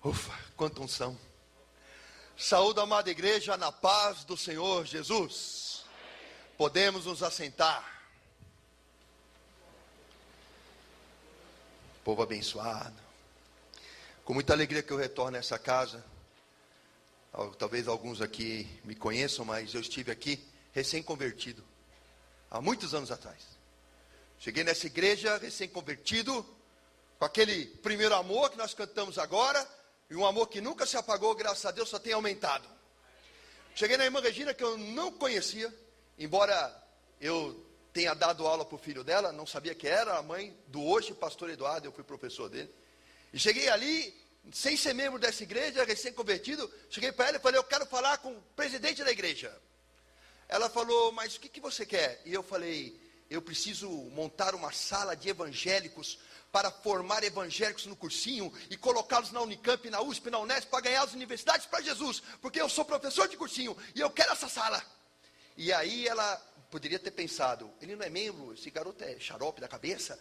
Ufa, quanta unção. Saúde, amada igreja, na paz do Senhor Jesus. Podemos nos assentar. Povo abençoado. Com muita alegria que eu retorno a essa casa. Talvez alguns aqui me conheçam, mas eu estive aqui recém-convertido, há muitos anos atrás. Cheguei nessa igreja recém-convertido, com aquele primeiro amor que nós cantamos agora, e um amor que nunca se apagou, graças a Deus, só tem aumentado. Cheguei na irmã Regina, que eu não conhecia, embora eu tenha dado aula para o filho dela, não sabia que era a mãe do hoje pastor Eduardo, eu fui professor dele. E cheguei ali, sem ser membro dessa igreja, recém-convertido, cheguei para ela e falei, eu quero falar com o presidente da igreja. Ela falou, mas o que você quer? E eu falei, eu preciso montar uma sala de evangélicos para formar evangélicos no cursinho e colocá-los na Unicamp, na USP, na Unesp, para ganhar as universidades para Jesus, porque eu sou professor de cursinho e eu quero essa sala. E aí ela poderia ter pensado, ele não é membro, esse garoto é xarope da cabeça,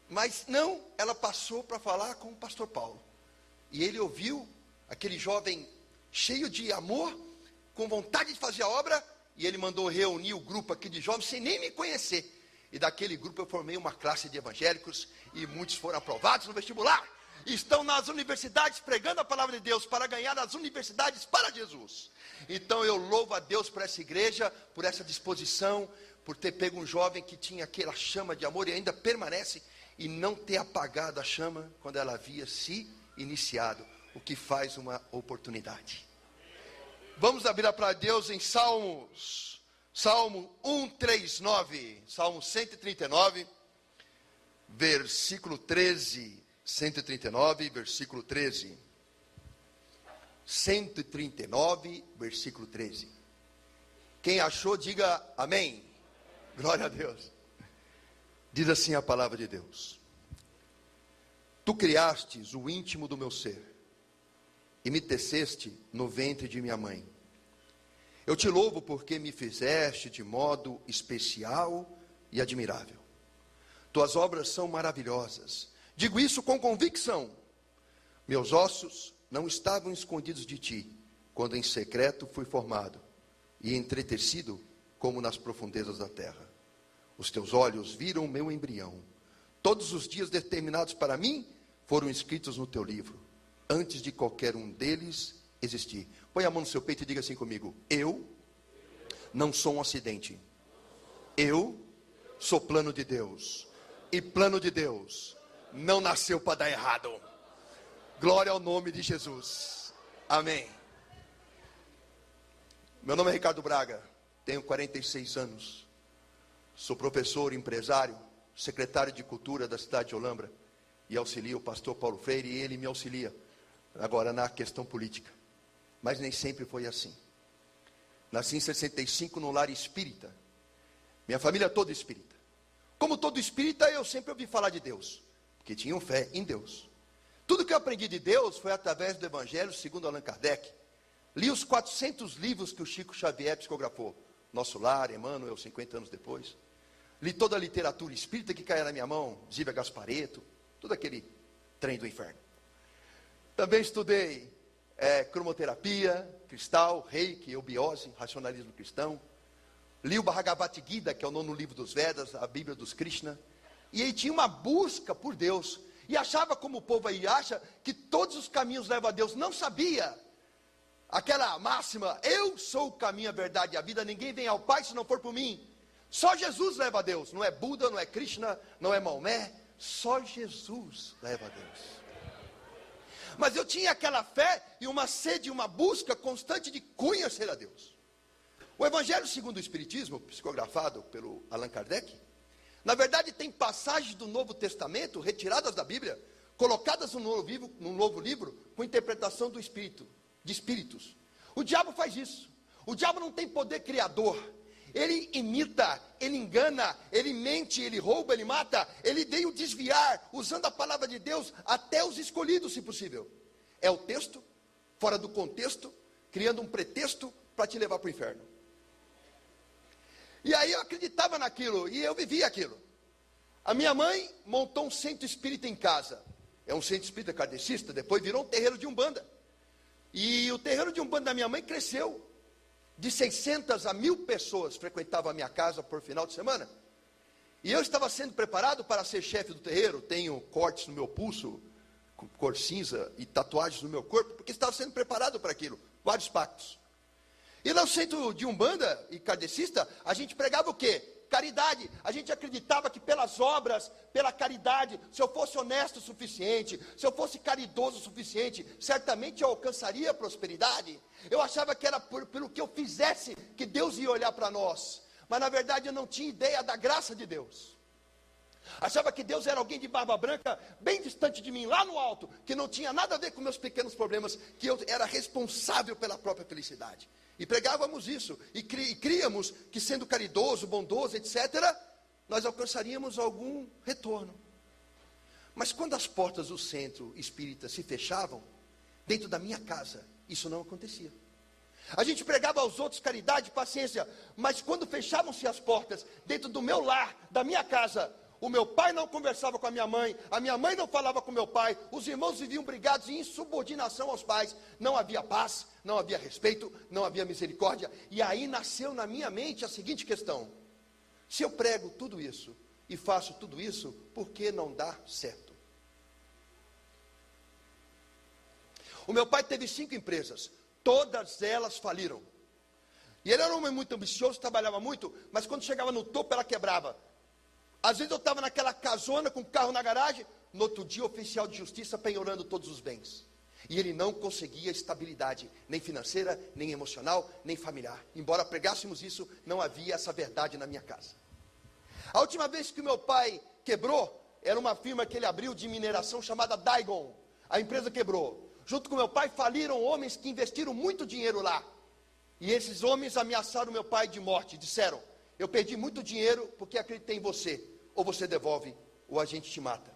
mas não, ela passou para falar com o pastor Paulo. E ele ouviu aquele jovem cheio de amor, com vontade de fazer a obra, e ele mandou reunir o grupo aqui de jovens sem nem me conhecer. E daquele grupo eu formei uma classe de evangélicos, e muitos foram aprovados no vestibular. E estão nas universidades pregando a palavra de Deus, para ganhar as universidades para Jesus. Então eu louvo a Deus por essa igreja, por essa disposição, por ter pego um jovem que tinha aquela chama de amor, e ainda permanece, e não ter apagado a chama, quando ela havia se iniciado, o que faz uma oportunidade. Vamos abrir para Deus em Salmos, Salmo 139, Salmo 139, versículo 13, 139, versículo 13, 139, versículo 13, quem achou, diga amém, glória a Deus. Diz assim a palavra de Deus: Tu criastes o íntimo do meu ser, e me teceste no ventre de minha mãe. Eu te louvo porque me fizeste de modo especial e admirável. Tuas obras são maravilhosas. Digo isso com convicção. Meus ossos não estavam escondidos de ti, quando em secreto fui formado e entretecido como nas profundezas da terra. Os teus olhos viram o meu embrião. Todos os dias determinados para mim foram escritos no teu livro, antes de qualquer um deles existir. Põe a mão no seu peito e diga assim comigo: eu não sou um acidente. Eu sou plano de Deus. E plano de Deus não nasceu para dar errado. Glória ao nome de Jesus. Amém. Meu nome é Ricardo Braga. Tenho 46 anos. Sou professor, empresário, secretário de cultura da cidade de Olambra. E auxilio o pastor Paulo Freire, e ele me auxilia agora na questão política. Mas nem sempre foi assim. Nasci em 65 no lar espírita. Minha família toda espírita. Como todo espírita, eu sempre ouvi falar de Deus, porque tinham fé em Deus. Tudo que eu aprendi de Deus foi através do Evangelho segundo Allan Kardec. Li os 400 livros que o Chico Xavier psicografou. Nosso Lar, Emmanuel, 50 anos depois. Li toda a literatura espírita que caía na minha mão, Zíbia Gasparetto, todo aquele trem do inferno. Também estudei cromoterapia, cristal, reiki, eubiose, racionalismo cristão. Li o Bhagavad Gita, que é o 9º livro dos Vedas, a Bíblia dos Krishna. E aí tinha uma busca por Deus. E achava, como o povo aí acha, que todos os caminhos levam a Deus. Não sabia. Aquela máxima, eu sou o caminho, a verdade e a vida, ninguém vem ao Pai se não for por mim. Só Jesus leva a Deus. Não é Buda, não é Krishna, não é Maomé. Só Jesus leva a Deus. Mas eu tinha aquela fé e uma sede, uma busca constante de conhecer a Deus. O Evangelho segundo o Espiritismo, psicografado pelo Allan Kardec, na verdade tem passagens do Novo Testamento, retiradas da Bíblia, colocadas no novo livro, com interpretação do Espírito, de espíritos. O diabo faz isso. O diabo não tem poder criador. Ele imita, ele engana, ele mente, ele rouba, ele mata. Ele veio desviar, usando a palavra de Deus, até os escolhidos, se possível. É o texto, fora do contexto, criando um pretexto para te levar para o inferno. E aí eu acreditava naquilo, e eu vivia aquilo. A minha mãe montou um centro espírita em casa. é um centro espírita kardecista, depois virou um terreiro de Umbanda. E o terreiro de Umbanda da minha mãe cresceu. De 600 a 1.000 pessoas frequentavam a minha casa por final de semana. E eu estava sendo preparado para ser chefe do terreiro. Tenho cortes no meu pulso, cor cinza, e tatuagens no meu corpo, porque estava sendo preparado para aquilo. Vários pactos. E no centro de Umbanda e kardecista, a gente pregava o quê? Caridade. A gente acreditava que pelas obras, pela caridade, se eu fosse honesto o suficiente, se eu fosse caridoso o suficiente, certamente eu alcançaria a prosperidade. Eu achava que era pelo que eu fizesse que Deus ia olhar para nós. Mas na verdade eu não tinha ideia da graça de Deus. Achava que Deus era alguém de barba branca, bem distante de mim, lá no alto, que não tinha nada a ver com meus pequenos problemas, que eu era responsável pela própria felicidade. E pregávamos isso, e críamos que sendo caridoso, bondoso, etc., nós alcançaríamos algum retorno. Mas quando as portas do centro espírita se fechavam, dentro da minha casa, isso não acontecia. A gente pregava aos outros caridade, paciência, mas quando fechavam-se as portas, dentro do meu lar, da minha casa, o meu pai não conversava com a minha mãe não falava com meu pai, os irmãos viviam brigados em insubordinação aos pais, não havia paz, não havia respeito, não havia misericórdia, e aí nasceu na minha mente a seguinte questão: se eu prego tudo isso, e faço tudo isso, por que não dá certo? O meu pai teve 5 empresas, todas elas faliram, e ele era um homem muito ambicioso, trabalhava muito, mas quando chegava no topo ela quebrava. Às vezes eu estava naquela casona com o carro na garagem, no outro dia o oficial de justiça penhorando todos os bens. E ele não conseguia estabilidade, nem financeira, nem emocional, nem familiar. Embora pregássemos isso, não havia essa verdade na minha casa. A última vez que o meu pai quebrou, era uma firma que ele abriu de mineração chamada Daigon. A empresa quebrou. Junto com meu pai faliram homens que investiram muito dinheiro lá. E esses homens ameaçaram meu pai de morte, disseram: eu perdi muito dinheiro porque acreditei em você. Ou você devolve, ou a gente te mata.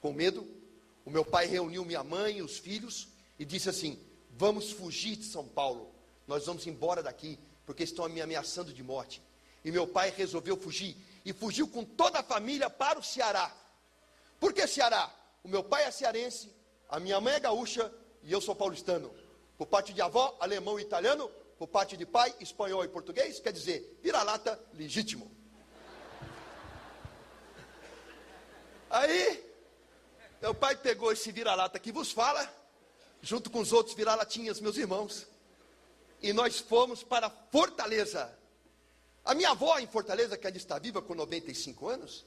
Com medo, o meu pai reuniu minha mãe e os filhos e disse assim: vamos fugir de São Paulo. Nós vamos embora daqui, porque estão me ameaçando de morte. E meu pai resolveu fugir. E fugiu com toda a família para o Ceará. Por que Ceará? O meu pai é cearense, a minha mãe é gaúcha e eu sou paulistano. Por parte de avó, alemão e italiano. Por parte de pai, espanhol e português. Quer dizer, vira-lata legítimo. Aí, meu pai pegou esse vira-lata que vos fala, junto com os outros vira-latinhas, meus irmãos, e nós fomos para Fortaleza. A minha avó em Fortaleza, que ainda está viva com 95 anos,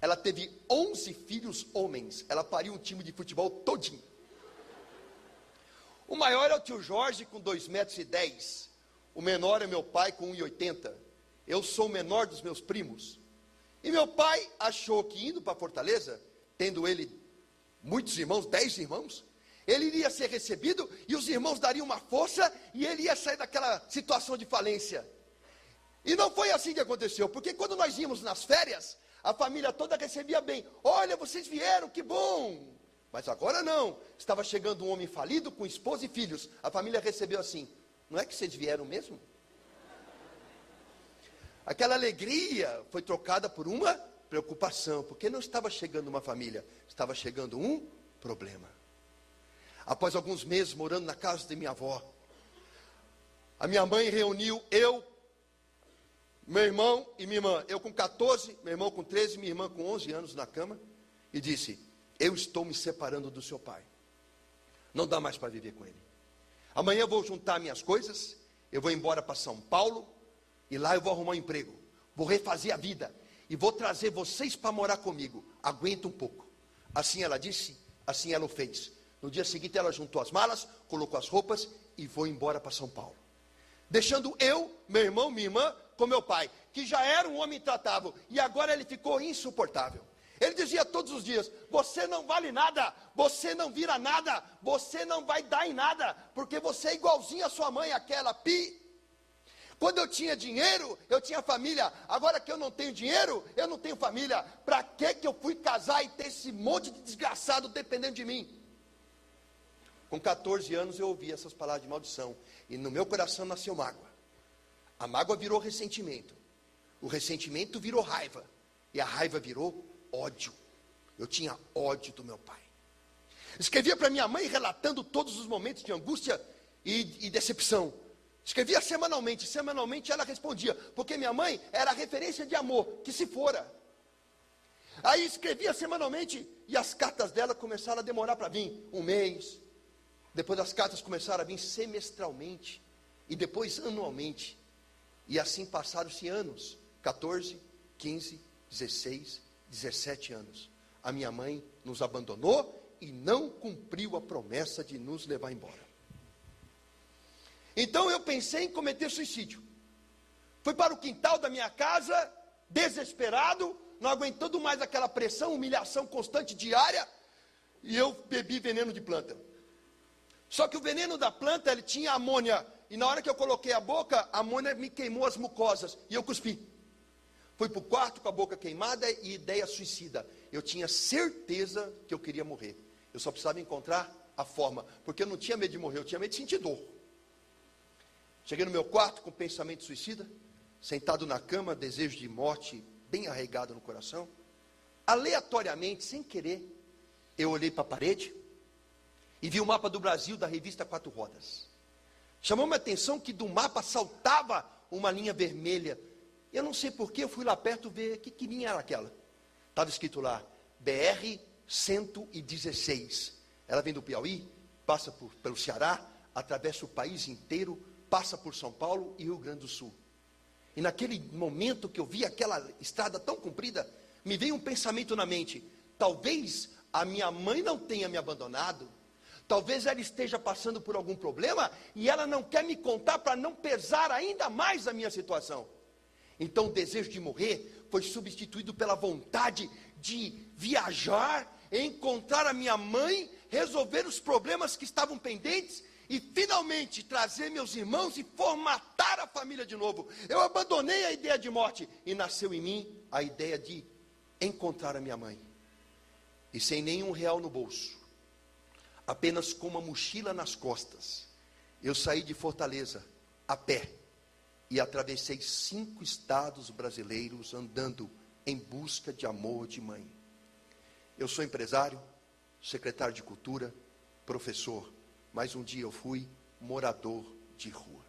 ela teve 11 filhos homens. Ela pariu um time de futebol todinho. O maior é o tio Jorge, com 2,10 metros. O menor é meu pai, com 1,80 m. Eu sou o menor dos meus primos. E meu pai achou que indo para Fortaleza, tendo ele muitos irmãos, 10 irmãos, ele iria ser recebido e os irmãos dariam uma força e ele ia sair daquela situação de falência. E não foi assim que aconteceu, porque quando nós íamos nas férias, a família toda recebia bem. Olha, vocês vieram, que bom! Mas agora não, estava chegando um homem falido com esposa e filhos. A família recebeu assim: não é que vocês vieram mesmo? Aquela alegria foi trocada por uma preocupação, porque não estava chegando uma família, estava chegando um problema. Após alguns meses morando na casa de minha avó, a minha mãe reuniu eu, meu irmão e minha irmã. Eu com 14, meu irmão com 13, minha irmã com 11 anos na cama, e disse: eu estou me separando do seu pai. Não dá mais para viver com ele. Amanhã eu vou juntar minhas coisas, eu vou embora para São Paulo, e lá eu vou arrumar um emprego, vou refazer a vida, e vou trazer vocês para morar comigo. Aguenta um pouco. Assim ela disse, assim ela o fez. No dia seguinte ela juntou as malas, colocou as roupas e foi embora para São Paulo. Deixando eu, meu irmão, minha irmã, com meu pai, que já era um homem intratável, e agora ele ficou insuportável. Ele dizia todos os dias: você não vale nada, você não vira nada, você não vai dar em nada, porque você é igualzinho a sua mãe, aquela pi. Quando eu tinha dinheiro, eu tinha família. Agora que eu não tenho dinheiro, eu não tenho família. Para que eu fui casar e ter esse monte de desgraçado dependendo de mim? Com 14 anos eu ouvi essas palavras de maldição. E no meu coração nasceu mágoa. A mágoa virou ressentimento. O ressentimento virou raiva. E a raiva virou ódio. Eu tinha ódio do meu pai. Escrevia para minha mãe relatando todos os momentos de angústia e decepção. Escrevia semanalmente. Semanalmente ela respondia, porque minha mãe era a referência de amor, que se fora. Aí escrevia semanalmente e as cartas dela começaram a demorar para vir. Um mês. Depois as cartas começaram a vir semestralmente. E depois anualmente. E assim passaram-se anos. 14, 15, 16, 17 anos. A minha mãe nos abandonou e não cumpriu a promessa de nos levar embora. Então eu pensei em cometer suicídio. Fui para o quintal da minha casa, desesperado, não aguentando mais aquela pressão, humilhação constante diária, e eu bebi veneno de planta. Só que o veneno da planta, ele tinha amônia, e na hora que eu coloquei a boca, a amônia me queimou as mucosas, e eu cuspi. Fui para o quarto com a boca queimada e ideia suicida. Eu tinha certeza que eu queria morrer. Eu só precisava encontrar a forma, porque eu não tinha medo de morrer, eu tinha medo de sentir dor. Cheguei no meu quarto com pensamento suicida, sentado na cama, desejo de morte bem arraigado no coração. Aleatoriamente, sem querer, eu olhei para a parede e vi o mapa do Brasil da revista Quatro Rodas. Chamou minha atenção que do mapa saltava uma linha vermelha. Eu não sei porquê, eu fui lá perto ver que linha era aquela. Estava escrito lá, BR-116. Ela vem do Piauí, passa pelo Ceará, atravessa o país inteiro, passa por São Paulo e Rio Grande do Sul. E naquele momento que eu vi aquela estrada tão comprida, me veio um pensamento na mente. Talvez a minha mãe não tenha me abandonado. Talvez ela esteja passando por algum problema e ela não quer me contar para não pesar ainda mais a minha situação. Então o desejo de morrer foi substituído pela vontade de viajar, encontrar a minha mãe, resolver os problemas que estavam pendentes e finalmente trazer meus irmãos e formatar a família de novo. Eu abandonei a ideia de morte e nasceu em mim a ideia de encontrar a minha mãe. E sem nenhum real no bolso, apenas com uma mochila nas costas, eu saí de Fortaleza a pé e atravessei 5 estados brasileiros andando em busca de amor de mãe. Eu sou empresário, secretário de cultura, professor, mas um dia eu fui morador de rua.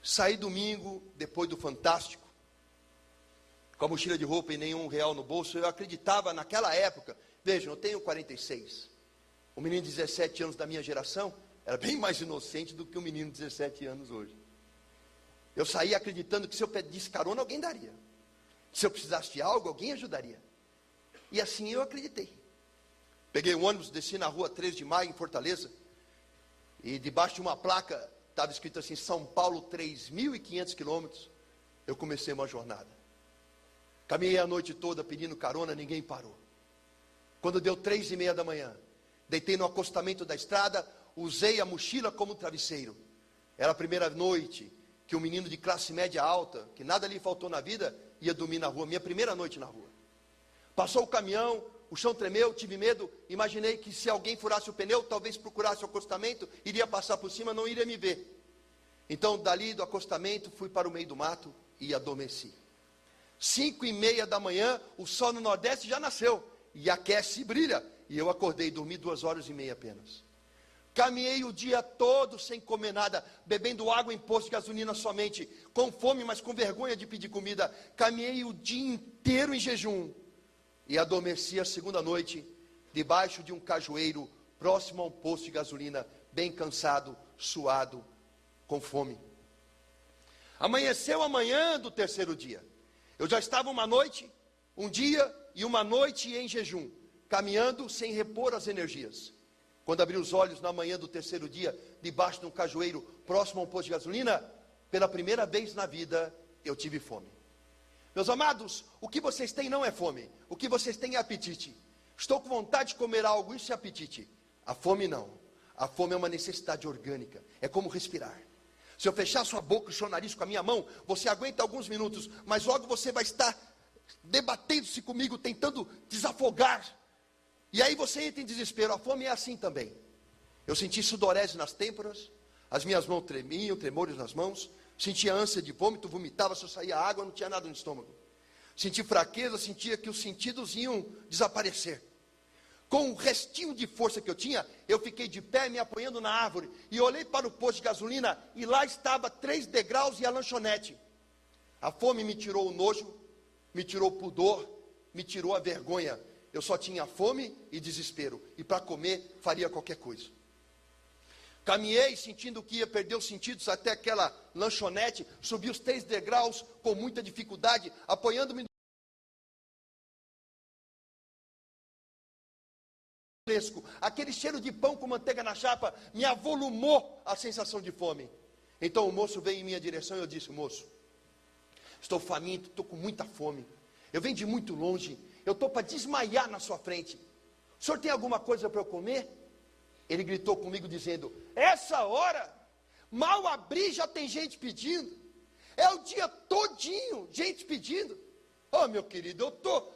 Saí domingo, depois do Fantástico, com a mochila de roupa e nenhum real no bolso. Eu acreditava naquela época, vejam, eu tenho 46, o menino de 17 anos da minha geração era bem mais inocente do que um menino de 17 anos hoje. Eu saí acreditando que se eu pedisse carona, alguém daria. Se eu precisasse de algo, alguém ajudaria. E assim eu acreditei. Peguei um ônibus, desci na rua 3 de Maio, em Fortaleza, e debaixo de uma placa, estava escrito assim, São Paulo, 3.500 quilômetros, eu comecei uma jornada. Caminhei a noite toda pedindo carona, ninguém parou. Quando deu 3:30 da manhã, deitei no acostamento da estrada, usei a mochila como travesseiro. Era a primeira noite que um menino de classe média alta, que nada lhe faltou na vida, ia dormir na rua, minha primeira noite na rua. Passou o caminhão, o chão tremeu, tive medo, imaginei que se alguém furasse o pneu, talvez procurasse o acostamento, iria passar por cima, não iria me ver. Então, dali do acostamento, fui para o meio do mato e adormeci. 5:30 da manhã, o sol no Nordeste já nasceu, e aquece e brilha, e eu acordei, dormi 2h30 apenas. Caminhei o dia todo sem comer nada, bebendo água em posto de gasolina somente, com fome, mas com vergonha de pedir comida. Caminhei o dia inteiro em jejum, e adormeci a segunda noite, debaixo de um cajueiro, próximo a um posto de gasolina, bem cansado, suado, com fome. Amanheceu a manhã do terceiro dia. Eu já estava um dia e uma noite em jejum, caminhando sem repor as energias. Quando abri os olhos na manhã do terceiro dia, debaixo de um cajueiro, próximo a um posto de gasolina, pela primeira vez na vida, eu tive fome. Meus amados, o que vocês têm não é fome, o que vocês têm é apetite. Estou com vontade de comer algo, isso é apetite. A fome não. A fome é uma necessidade orgânica, é como respirar. Se eu fechar sua boca e seu nariz com a minha mão, você aguenta alguns minutos, mas logo você vai estar debatendo-se comigo, tentando desafogar. E aí você entra em desespero. A fome é assim também. Eu senti sudorese nas têmporas, as minhas mãos tremiam, tremores nas mãos, sentia ânsia de vômito, vomitava, se eu saía água, não tinha nada no estômago. Senti fraqueza, sentia que os sentidos iam desaparecer. Com o restinho de força que eu tinha, eu fiquei de pé, me apoiando na árvore, e olhei para o posto de gasolina, e lá estava 3 degraus e a lanchonete. A fome me tirou o nojo, me tirou o pudor, me tirou a vergonha. Eu só tinha fome e desespero, e para comer faria qualquer coisa. Caminhei sentindo que ia perder os sentidos até aquela lanchonete, subi os 3 degraus com muita dificuldade, apoiando-me no fresco. Aquele cheiro de pão com manteiga na chapa me avolumou a sensação de fome. Então o moço veio em minha direção e eu disse: moço, estou faminto, estou com muita fome, eu venho de muito longe, eu estou para desmaiar na sua frente, o senhor tem alguma coisa para eu comer? Ele gritou comigo dizendo: essa hora, mal abri, já tem gente pedindo, é o dia todinho, gente pedindo. Oh meu querido,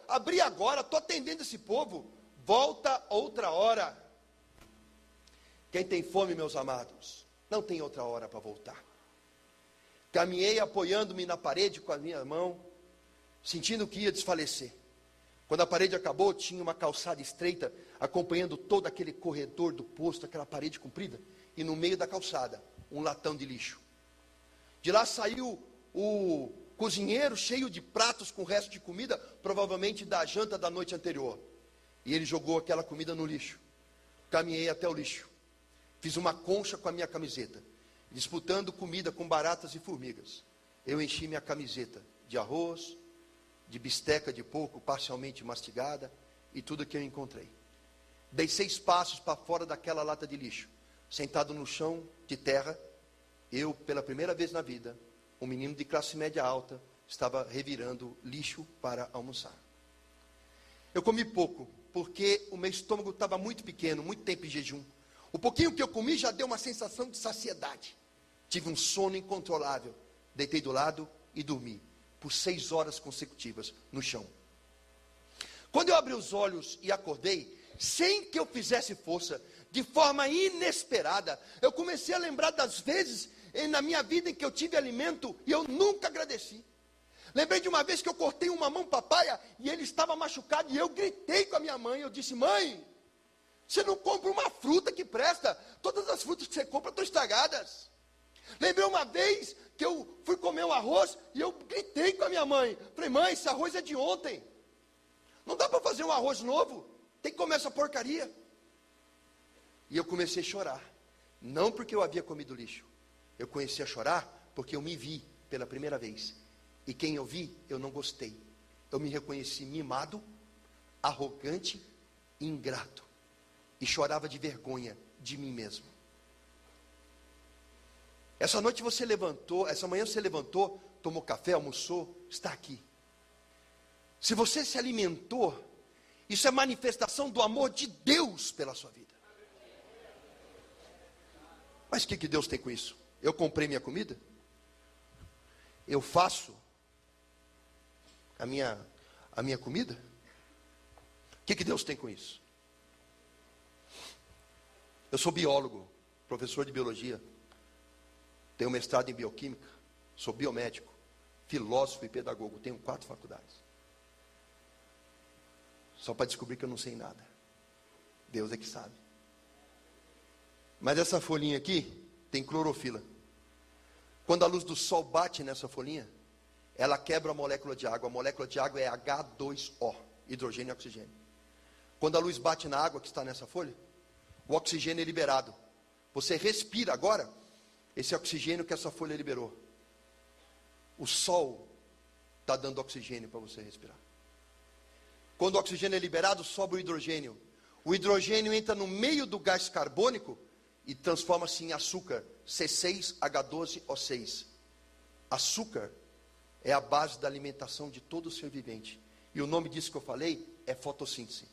abri agora, estou atendendo esse povo, volta outra hora. Quem tem fome, meus amados, não tem outra hora para voltar. Caminhei apoiando-me na parede com a minha mão, sentindo que ia desfalecer. Quando a parede acabou, tinha uma calçada estreita, acompanhando todo aquele corredor do posto, aquela parede comprida, e no meio da calçada, um latão de lixo. De lá saiu o cozinheiro cheio de pratos com resto de comida, provavelmente da janta da noite anterior. E ele jogou aquela comida no lixo. Caminhei até o lixo. Fiz uma concha com a minha camiseta, disputando comida com baratas e formigas. Eu enchi minha camiseta de arroz, de bisteca de porco parcialmente mastigada e tudo que eu encontrei. Dei 6 passos para fora daquela lata de lixo. Sentado no chão de terra, eu, pela primeira vez na vida, um menino de classe média alta, estava revirando lixo para almoçar. Eu comi pouco, porque o meu estômago estava muito pequeno, muito tempo em jejum. O pouquinho que eu comi já deu uma sensação de saciedade. Tive um sono incontrolável. Deitei do lado e dormi por 6 horas consecutivas no chão. Quando eu abri os olhos e acordei, sem que eu fizesse força, de forma inesperada, eu comecei a lembrar das vezes na minha vida em que eu tive alimento e eu nunca agradeci. Lembrei de uma vez que eu cortei uma mão papaya e ele estava machucado e eu gritei com a minha mãe. Eu disse: mãe, você não compra uma fruta que presta, todas as frutas que você compra estão estragadas. Lembrei uma vez que eu fui comer um arroz e eu gritei com a minha mãe. Falei: mãe, esse arroz é de ontem, não dá para fazer um arroz novo, tem que comer essa porcaria. E eu comecei a chorar, não porque eu havia comido lixo, eu comecei a chorar porque eu me vi pela primeira vez. E quem eu vi, eu não gostei. Eu me reconheci mimado, arrogante e ingrato. E chorava de vergonha de mim mesmo. Essa noite você levantou, essa manhã você levantou, tomou café, almoçou, está aqui. Se você se alimentou, isso é manifestação do amor de Deus pela sua vida. Mas o que Deus tem com isso? Eu comprei minha comida? Eu faço a minha comida? O que Deus tem com isso? Eu sou biólogo, professor de biologia, tenho mestrado em bioquímica, sou biomédico, filósofo e pedagogo, tenho 4 faculdades. Só para descobrir que eu não sei nada. Deus é que sabe. Mas essa folhinha aqui tem clorofila. Quando a luz do sol bate nessa folhinha, ela quebra a molécula de água. A molécula de água é H2O, hidrogênio e oxigênio. Quando a luz bate na água que está nessa folha, o oxigênio é liberado. Você respira agora esse oxigênio que essa folha liberou. O sol está dando oxigênio para você respirar. Quando o oxigênio é liberado, sobe o hidrogênio. O hidrogênio entra no meio do gás carbônico e transforma-se em açúcar, C6H12O6. Açúcar é a base da alimentação de todo ser vivente. E o nome disso que eu falei é fotossíntese.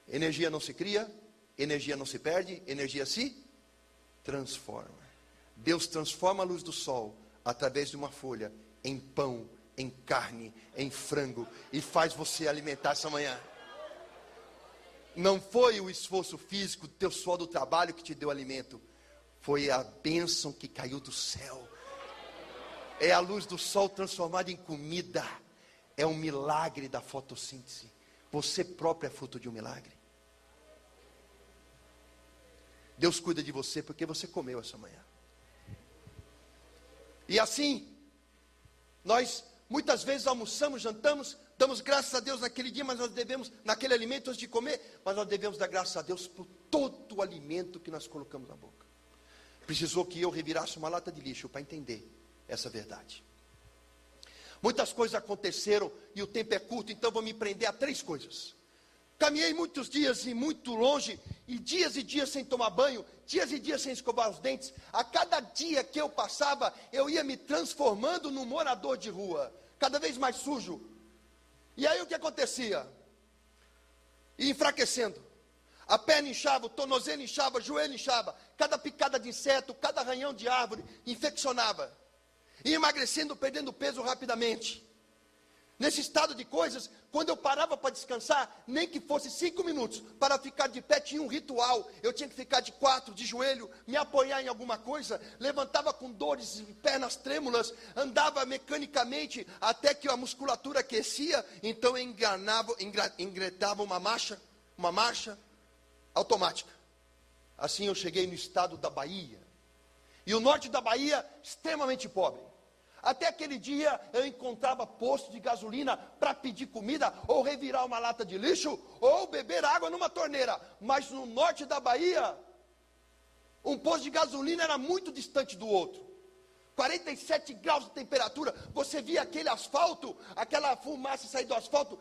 Energia não se cria, energia não se perde, energia se transforma. Deus transforma a luz do sol através de uma folha em pão, em carne, em frango e faz você alimentar essa manhã. Não foi o esforço físico, o teu suor do trabalho que te deu alimento. Foi a bênção que caiu do céu. É a luz do sol transformada em comida. É um milagre da fotossíntese. Você próprio é fruto de um milagre. Deus cuida de você porque você comeu essa manhã. E assim, nós muitas vezes almoçamos, jantamos, damos graças a Deus naquele dia, mas nós devemos, naquele alimento antes de comer, mas nós devemos dar graças a Deus por todo o alimento que nós colocamos na boca. Precisou que eu revirasse uma lata de lixo para entender essa verdade. Muitas coisas aconteceram e o tempo é curto, então vou me prender a 3 coisas. Caminhei muitos dias e muito longe, e dias sem tomar banho, dias e dias sem escovar os dentes. A cada dia que eu passava, eu ia me transformando num morador de rua, cada vez mais sujo. E aí o que acontecia? Ia enfraquecendo. A perna inchava, o tornozelo inchava, o joelho inchava. Cada picada de inseto, cada arranhão de árvore infeccionava. Ia emagrecendo, perdendo peso rapidamente. Nesse estado de coisas, quando eu parava para descansar, nem que fosse 5 minutos, para ficar de pé, tinha um ritual. Eu tinha que ficar de 4, de joelho, me apoiar em alguma coisa, levantava com dores, pernas trêmulas, andava mecanicamente, até que a musculatura aquecia, então eu engretava uma marcha automática. Assim eu cheguei no estado da Bahia, e o norte da Bahia, extremamente pobre. Até aquele dia eu encontrava posto de gasolina para pedir comida, ou revirar uma lata de lixo, ou beber água numa torneira. Mas no norte da Bahia, um posto de gasolina era muito distante do outro. 47 graus de temperatura, você via aquele asfalto, aquela fumaça sair do asfalto,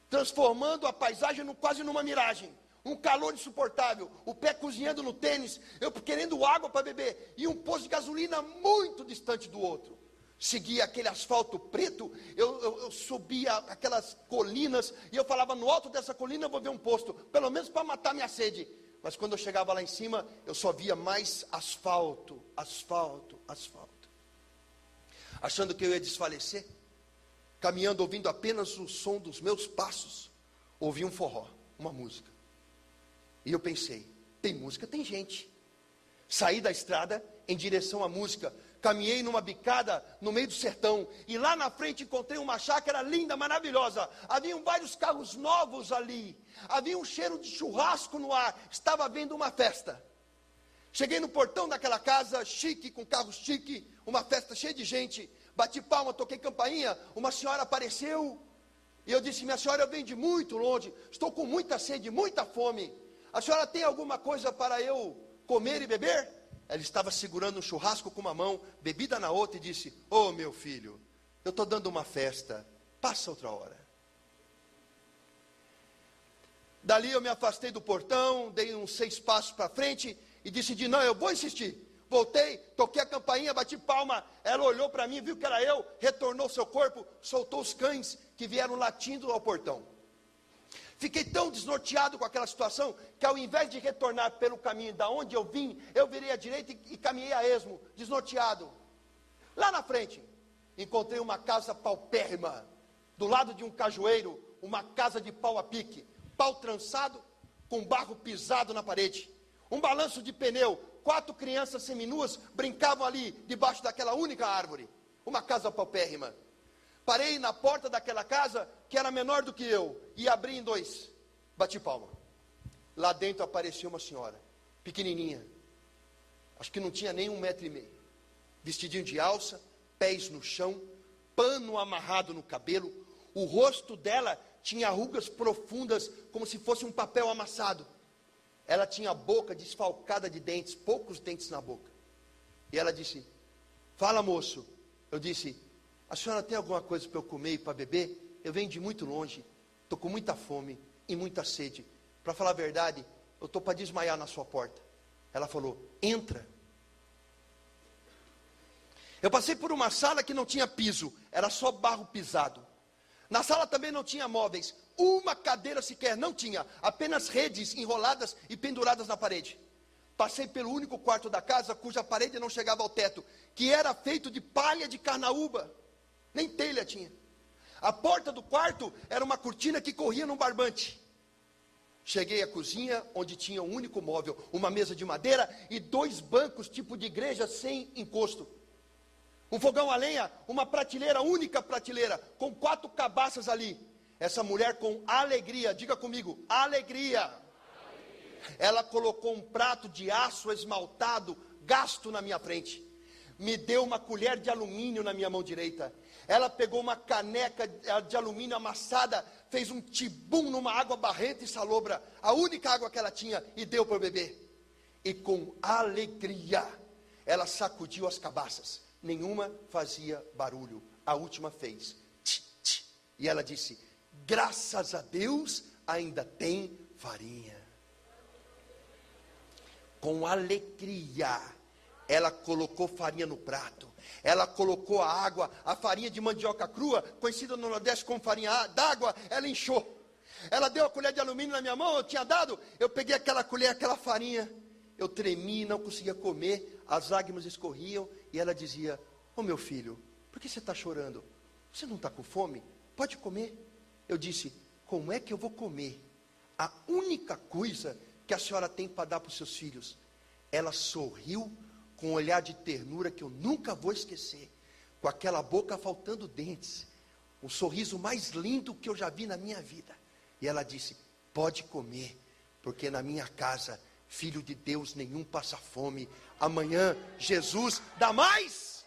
transformando a paisagem quase numa miragem. Um calor insuportável, o pé cozinhando no tênis, eu querendo água para beber, e um posto de gasolina muito distante do outro. Seguia aquele asfalto preto, eu subia aquelas colinas, e eu falava, no alto dessa colina eu vou ver um posto, pelo menos para matar minha sede. Mas quando eu chegava lá em cima, eu só via mais asfalto. Achando que eu ia desfalecer, caminhando, ouvindo apenas o som dos meus passos, ouvi um forró, uma música. E eu pensei, tem música, tem gente. Saí da estrada em direção à música, caminhei numa bicada no meio do sertão, e lá na frente encontrei uma chácara linda, maravilhosa. Haviam vários carros novos ali, havia um cheiro de churrasco no ar, estava havendo uma festa. Cheguei no portão daquela casa, chique, com carro chique, uma festa cheia de gente, bati palma, toquei campainha, uma senhora apareceu, e eu disse, minha senhora, eu venho de muito longe, estou com muita sede, muita fome. A senhora tem alguma coisa para eu comer e beber? Ela estava segurando um churrasco com uma mão, bebida na outra, e disse, ô meu filho, eu estou dando uma festa, passa outra hora. Dali eu me afastei do portão, dei uns 6 passos para frente, e decidi, não, eu vou insistir. Voltei, toquei a campainha, bati palma, ela olhou para mim, viu que era eu, retornou seu corpo, soltou os cães que vieram latindo ao portão. Fiquei tão desnorteado com aquela situação, que ao invés de retornar pelo caminho da onde eu vim, eu virei à direita e caminhei a esmo, desnorteado. Lá na frente, encontrei uma casa paupérrima, do lado de um cajueiro, uma casa de pau a pique, pau trançado, com barro pisado na parede, um balanço de pneu, 4 crianças seminuas brincavam ali, debaixo daquela única árvore, uma casa paupérrima. Parei na porta daquela casa, que era menor do que eu, e abri em 2, bati palma. Lá dentro apareceu uma senhora, pequenininha, acho que não tinha nem 1,5 metros, vestidinho de alça, pés no chão, pano amarrado no cabelo, o rosto dela tinha rugas profundas, como se fosse um papel amassado. Ela tinha a boca desfalcada de dentes, poucos dentes na boca. E ela disse, fala moço. Eu disse, a senhora tem alguma coisa para eu comer e para beber? Eu venho de muito longe, estou com muita fome e muita sede. Para falar a verdade, eu estou para desmaiar na sua porta. Ela falou, entra. Eu passei por uma sala que não tinha piso, era só barro pisado. Na sala também não tinha móveis, uma cadeira sequer, não tinha, apenas redes enroladas e penduradas na parede. Passei pelo único quarto da casa, cuja parede não chegava ao teto, que era feito de palha de carnaúba, nem telha tinha. A porta do quarto era uma cortina que corria num barbante. Cheguei à cozinha, onde tinha um único móvel, uma mesa de madeira e 2 bancos tipo de igreja sem encosto. Um fogão a lenha, uma prateleira, única prateleira, com 4 cabaças ali. essa mulher com alegria, diga comigo, alegria. Ela colocou um prato de aço esmaltado, gasto na minha frente. Me deu uma colher de alumínio na minha mão direita. Ela pegou uma caneca de alumínio amassada, fez um tibum numa água barrenta e salobra, a única água que ela tinha, e deu para eu beber. E com alegria, ela sacudiu as cabaças. Nenhuma fazia barulho. A última fez. Tch, tch. E ela disse, graças a Deus, ainda tem farinha. Com alegria, ela colocou farinha no prato. Ela colocou a água, a farinha de mandioca crua, conhecida no Nordeste como farinha d'água, ela inchou. Ela deu a colher de alumínio na minha mão, eu tinha dado, eu peguei aquela colher, aquela farinha, eu tremi, não conseguia comer, as lágrimas escorriam, e ela dizia, ô meu filho, por que você está chorando? Você não está com fome? Pode comer. Eu disse, como é que eu vou comer a única coisa que a senhora tem para dar para os seus filhos? Ela sorriu com um olhar de ternura que eu nunca vou esquecer, com aquela boca faltando dentes, o sorriso mais lindo que eu já vi na minha vida. E ela disse, pode comer, porque na minha casa, filho de Deus nenhum passa fome, amanhã Jesus dá mais.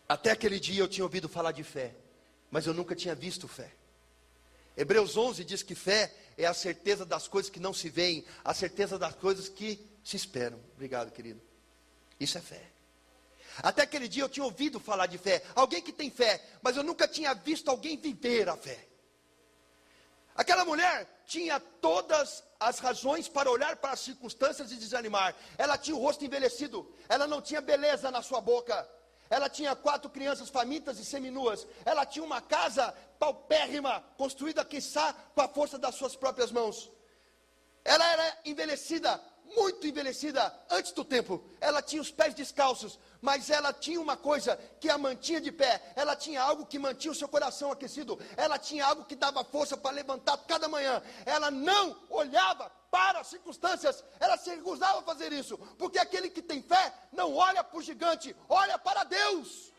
Até aquele dia eu tinha ouvido falar de fé, mas eu nunca tinha visto fé. Hebreus 11 diz que fé é a certeza das coisas que não se veem, a certeza das coisas que se esperam. Obrigado, querido. Isso é fé. Até aquele dia eu tinha ouvido falar de fé, alguém que tem fé, mas eu nunca tinha visto alguém viver a fé. Aquela mulher tinha todas as razões para olhar para as circunstâncias e desanimar. Ela tinha o rosto envelhecido, ela não tinha beleza na sua boca. Ela tinha 4 crianças famintas e seminuas. Ela tinha uma casa paupérrima, construída, quiçá, com a força das suas próprias mãos. Ela era envelhecida, muito envelhecida, antes do tempo. Ela tinha os pés descalços, mas ela tinha uma coisa que a mantinha de pé. Ela tinha algo que mantinha o seu coração aquecido. Ela tinha algo que dava força para levantar cada manhã. Ela não olhava para as circunstâncias, ela se recusava a fazer isso, porque aquele que tem fé não olha para o gigante, olha para Deus.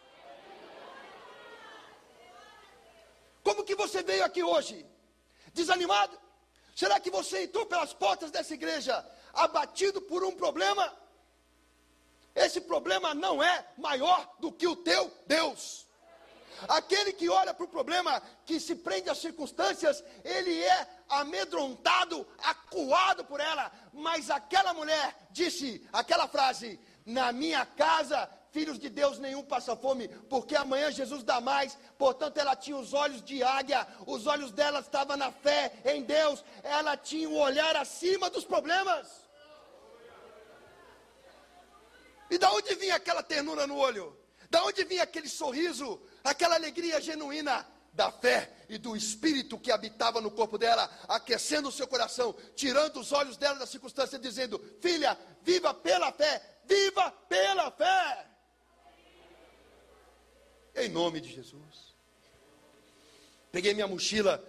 Como que você veio aqui hoje? Desanimado? Será que você entrou pelas portas dessa igreja abatido por um problema? Esse problema não é maior do que o teu Deus. Aquele que olha para o problema, que se prende às circunstâncias, ele é amedrontado, acuado por ela. Mas aquela mulher disse aquela frase, na minha casa, filhos de Deus nenhum passa fome, porque amanhã Jesus dá mais. Portanto, ela tinha os olhos de águia, os olhos dela estavam na fé em Deus, ela tinha um olhar acima dos problemas. E da onde vinha aquela ternura no olho? Da onde vinha aquele sorriso, aquela alegria genuína? Da fé e do Espírito que habitava no corpo dela, aquecendo o seu coração, tirando os olhos dela da circunstância, dizendo, filha, viva pela fé, viva pela fé. Em nome de Jesus. Peguei minha mochila,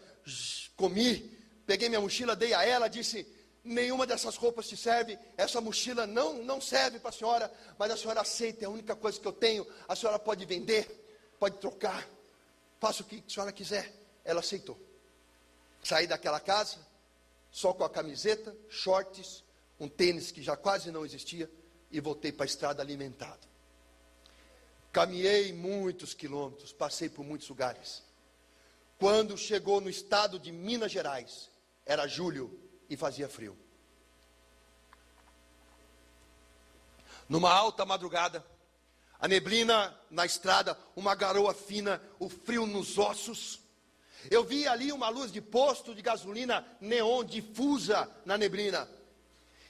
comi, peguei minha mochila, dei a ela, disse, nenhuma dessas roupas te serve, essa mochila não serve para a senhora, mas a senhora aceita, é a única coisa que eu tenho, a senhora pode vender, pode trocar, faça o que a senhora quiser. Ela aceitou. Saí daquela casa, só com a camiseta, shorts, um tênis que já quase não existia, e voltei para a estrada alimentado. Caminhei muitos quilômetros, passei por muitos lugares. Quando chegou no estado de Minas Gerais, era julho e fazia frio. Numa alta madrugada, a neblina na estrada, uma garoa fina, o frio nos ossos. Eu vi ali uma luz de posto de gasolina neon difusa na neblina.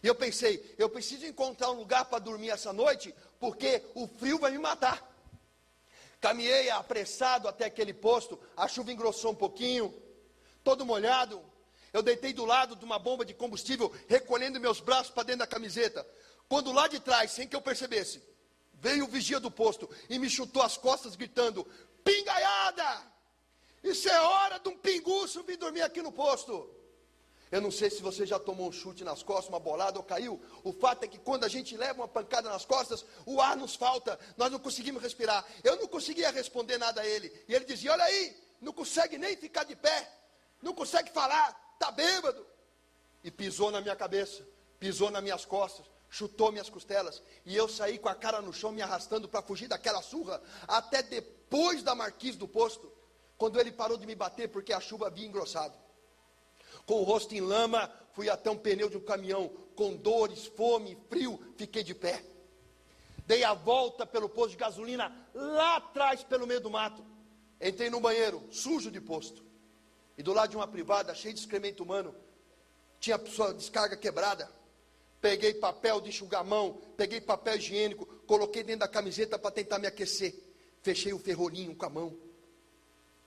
E eu pensei, eu preciso encontrar um lugar para dormir essa noite, porque o frio vai me matar. Caminhei apressado até aquele posto, a chuva engrossou um pouquinho, todo molhado. Eu deitei do lado de uma bomba de combustível, recolhendo meus braços para dentro da camiseta. Quando lá de trás, sem que eu percebesse, veio o vigia do posto e me chutou as costas gritando, pingaiada! Isso é hora de um pinguço vir dormir aqui no posto. Eu não sei se você já tomou um chute nas costas, uma bolada ou caiu. O fato é que quando a gente leva uma pancada nas costas, o ar nos falta, nós não conseguimos respirar. Eu não conseguia responder nada a ele. E ele dizia, olha aí, não consegue nem ficar de pé, não consegue falar, está bêbado. E pisou na minha cabeça, pisou nas minhas costas, chutou minhas costelas. E eu saí com a cara no chão, me arrastando para fugir daquela surra, até depois da marquise do posto, quando ele parou de me bater, porque a chuva havia engrossado. Com o rosto em lama, fui até um pneu de um caminhão, com dores, fome, frio, fiquei de pé. Dei a volta pelo posto de gasolina, lá atrás, pelo meio do mato. Entrei no banheiro, sujo de posto. E do lado de uma privada, cheia de excremento humano, tinha sua descarga quebrada. Peguei papel de enxugar a mão, peguei papel higiênico, coloquei dentro da camiseta para tentar me aquecer. Fechei o ferrolinho com a mão.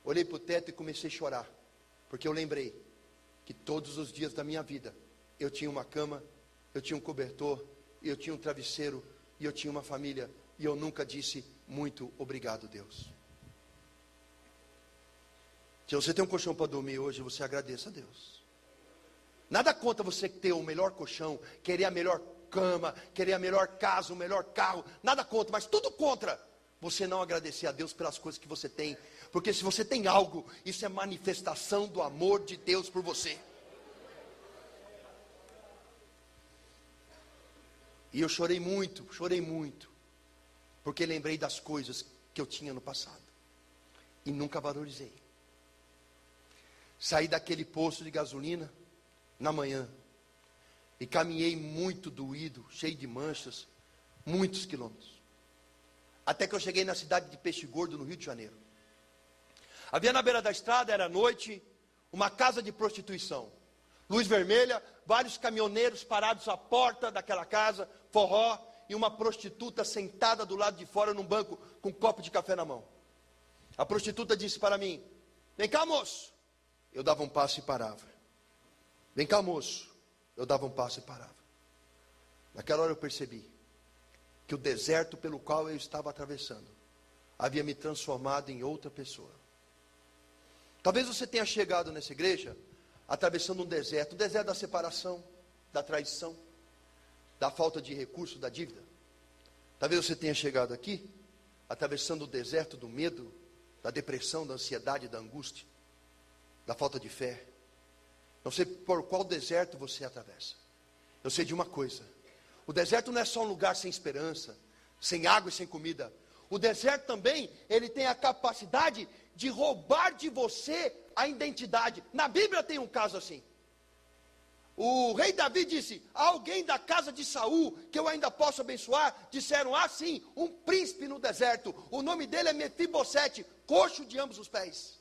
Olhei para o teto e comecei a chorar, porque eu lembrei que todos os dias da minha vida, eu tinha uma cama, eu tinha um cobertor, eu tinha um travesseiro, e eu tinha uma família, e eu nunca disse muito obrigado, Deus. Se você tem um colchão para dormir hoje, você agradeça a Deus. Nada contra você ter o melhor colchão, querer a melhor cama, querer a melhor casa, o melhor carro, nada contra, mas tudo contra você não agradecer a Deus pelas coisas que você tem. Porque se você tem algo, isso é manifestação do amor de Deus por você. E eu chorei muito, porque lembrei das coisas que eu tinha no passado e nunca valorizei. Saí daquele posto de gasolina na manhã e caminhei muito doído, cheio de manchas, muitos quilômetros, até que eu cheguei na cidade de Peixe Gordo, no Rio de Janeiro. Havia na beira da estrada, era noite, uma casa de prostituição. Luz vermelha, vários caminhoneiros parados à porta daquela casa, forró, e uma prostituta sentada do lado de fora num banco com um copo de café na mão. A prostituta disse para mim, vem cá, moço. Eu dava um passo e parava. Vem cá, moço. Eu dava um passo e parava. Naquela hora eu percebi que o deserto pelo qual eu estava atravessando havia me transformado em outra pessoa. Talvez você tenha chegado nessa igreja atravessando um deserto da separação, da traição, da falta de recurso, da dívida. Talvez você tenha chegado aqui atravessando o deserto do medo, da depressão, da ansiedade, da angústia, da falta de fé. Não sei por qual deserto você atravessa. Eu sei de uma coisa: o deserto não é só um lugar sem esperança, sem água e sem comida. O deserto também, ele tem a capacidade de roubar de você a identidade. Na Bíblia tem um caso assim. O rei Davi disse, alguém da casa de Saul, que eu ainda posso abençoar, disseram, sim, um príncipe no deserto. O nome dele é Mefibosete, coxo de ambos os pés.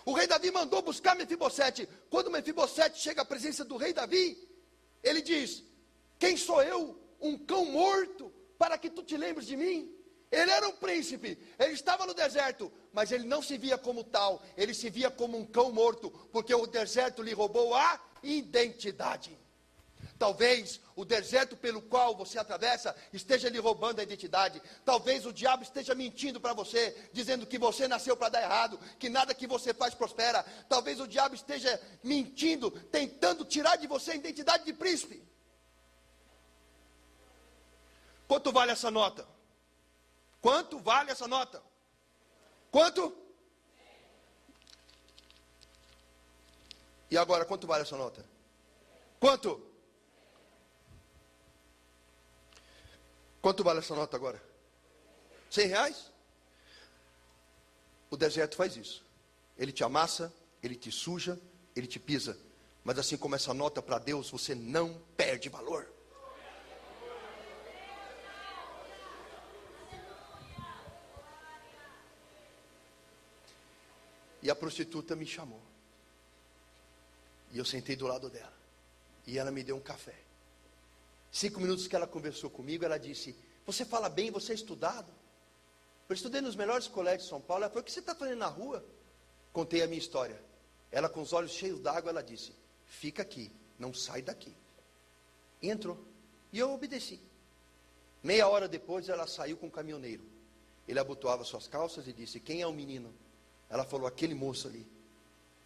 O rei Davi mandou buscar Mefibosete. Quando Mefibosete chega à presença do rei Davi, ele diz, quem sou eu, um cão morto, para que tu te lembres de mim? Ele era um príncipe, ele estava no deserto, mas ele não se via como tal, ele se via como um cão morto, porque o deserto lhe roubou a identidade. Talvez o deserto pelo qual você atravessa esteja lhe roubando a identidade. Talvez o diabo esteja mentindo para você, dizendo que você nasceu para dar errado, que nada que você faz prospera. Talvez o diabo esteja mentindo, tentando tirar de você a identidade de príncipe. Quanto vale essa nota? Quanto vale essa nota? Quanto? E agora, quanto vale essa nota? Quanto? Quanto vale essa nota agora? R$100? O deserto faz isso. Ele te amassa, ele te suja, ele te pisa. Mas assim como essa nota para Deus, você não perde valor. E a prostituta me chamou. E eu sentei do lado dela. E ela me deu um café. 5 minutos que ela conversou comigo, ela disse, você fala bem, você é estudado? Eu estudei nos melhores colégios de São Paulo. Ela falou, o que você está fazendo na rua? Contei a minha história. Ela com os olhos cheios d'água, ela disse, fica aqui, não sai daqui. E entrou. E eu obedeci. Meia hora depois, ela saiu com o caminhoneiro. Ele abotoava suas calças e disse, quem é o menino? Ela falou, aquele moço ali.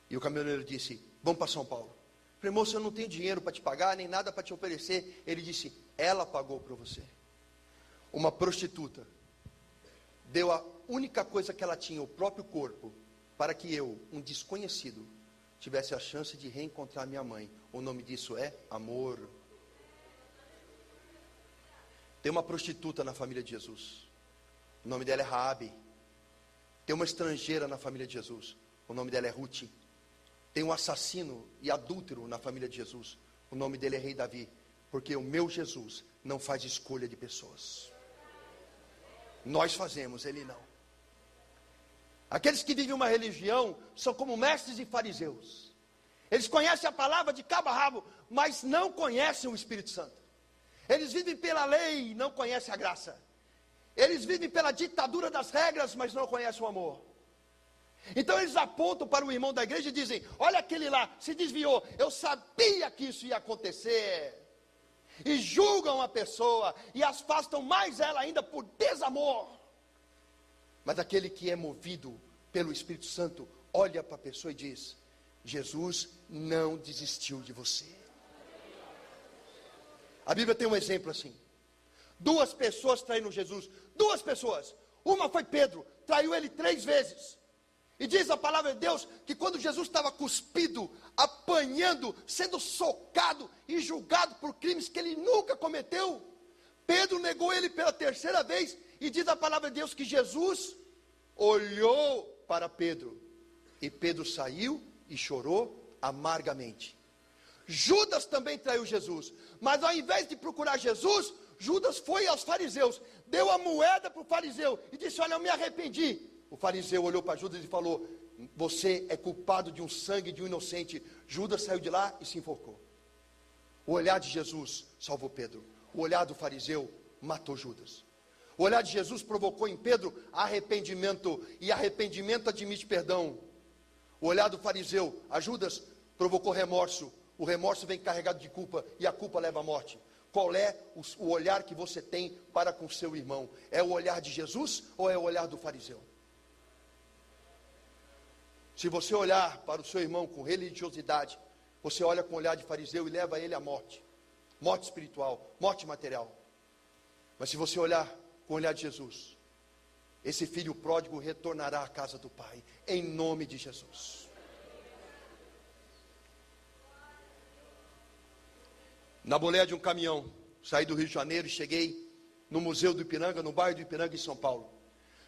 E o caminhoneiro disse, vamos para São Paulo. Falei, moço, eu não tenho dinheiro para te pagar, nem nada para te oferecer. Ele disse, ela pagou para você. Uma prostituta deu a única coisa que ela tinha, o próprio corpo, para que eu, um desconhecido, tivesse a chance de reencontrar minha mãe. O nome disso é amor. Tem uma prostituta na família de Jesus. O nome dela é Raabe. Tem uma estrangeira na família de Jesus. O nome dela é Ruth. Tem um assassino e adúltero na família de Jesus. O nome dele é Rei Davi. Porque o meu Jesus não faz escolha de pessoas. Nós fazemos, ele não. Aqueles que vivem uma religião são como mestres e fariseus. Eles conhecem a palavra de cabo a rabo, mas não conhecem o Espírito Santo. Eles vivem pela lei e não conhecem a graça. Eles vivem pela ditadura das regras, mas não conhecem o amor. Então eles apontam para o irmão da igreja e dizem, olha aquele lá, se desviou, eu sabia que isso ia acontecer. E julgam a pessoa e afastam mais ela ainda por desamor. Mas aquele que é movido pelo Espírito Santo, olha para a pessoa e diz, Jesus não desistiu de você. A Bíblia tem um exemplo assim. 2 pessoas traíram Jesus. 2 pessoas. Uma foi Pedro, traiu ele 3 vezes. E diz a palavra de Deus que quando Jesus estava cuspido, apanhando, sendo socado e julgado por crimes que ele nunca cometeu, Pedro negou ele pela 3ª vez. E diz a palavra de Deus que Jesus olhou para Pedro. E Pedro saiu e chorou amargamente. Judas também traiu Jesus. Mas ao invés de procurar Jesus, Judas foi aos fariseus, deu a moeda para o fariseu e disse, olha, eu me arrependi. O fariseu olhou para Judas e falou, você é culpado de um sangue de um inocente. Judas saiu de lá e se enforcou. O olhar de Jesus salvou Pedro. O olhar do fariseu matou Judas. O olhar de Jesus provocou em Pedro arrependimento, e arrependimento admite perdão. O olhar do fariseu a Judas provocou remorso. O remorso vem carregado de culpa, e a culpa leva à morte. Qual é o olhar que você tem para com seu irmão? É o olhar de Jesus ou é o olhar do fariseu? Se você olhar para o seu irmão com religiosidade, você olha com o olhar de fariseu e leva ele à morte. Morte espiritual, morte material. Mas se você olhar com o olhar de Jesus, esse filho pródigo retornará à casa do Pai, em nome de Jesus. Na boleia de um caminhão, saí do Rio de Janeiro e cheguei no Museu do Ipiranga, no bairro do Ipiranga, em São Paulo.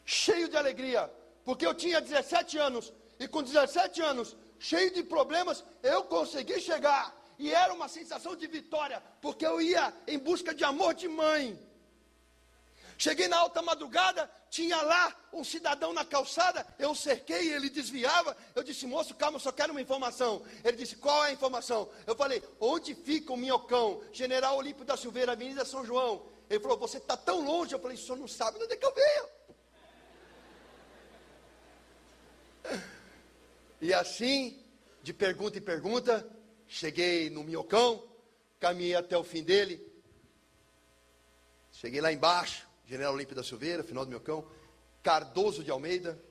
Cheio de alegria, porque eu tinha 17 anos, e com 17 anos, cheio de problemas, eu consegui chegar. E era uma sensação de vitória, porque eu ia em busca de amor de mãe. Cheguei na alta madrugada, tinha lá um cidadão na calçada, eu cerquei, ele desviava, eu disse, moço, calma, eu só quero uma informação. Ele disse, qual é a informação? Eu falei, onde fica o Minhocão? General Olímpio da Silveira, Avenida São João. Ele falou, você está tão longe. Eu falei, o senhor não sabe onde é que eu venho. E assim, de pergunta em pergunta, cheguei no Minhocão, caminhei até o fim dele, cheguei lá embaixo, General Olímpio da Silveira, final do Minhocão, Cardoso de Almeida,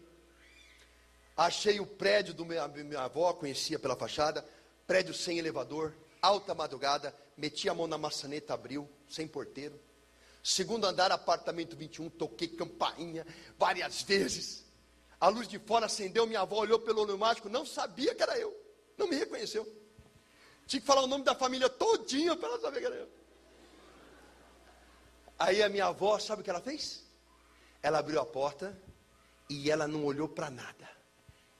achei o prédio do minha avó, conhecia pela fachada, prédio sem elevador, alta madrugada, meti a mão na maçaneta, abriu, sem porteiro, 2º andar, apartamento 21, toquei campainha várias vezes, a luz de fora acendeu, minha avó olhou pelo olho mágico, não sabia que era eu, não me reconheceu, tinha que falar o nome da família todinha para ela saber que era eu. Aí a minha avó, sabe o que ela fez? Ela abriu a porta e ela não olhou para nada.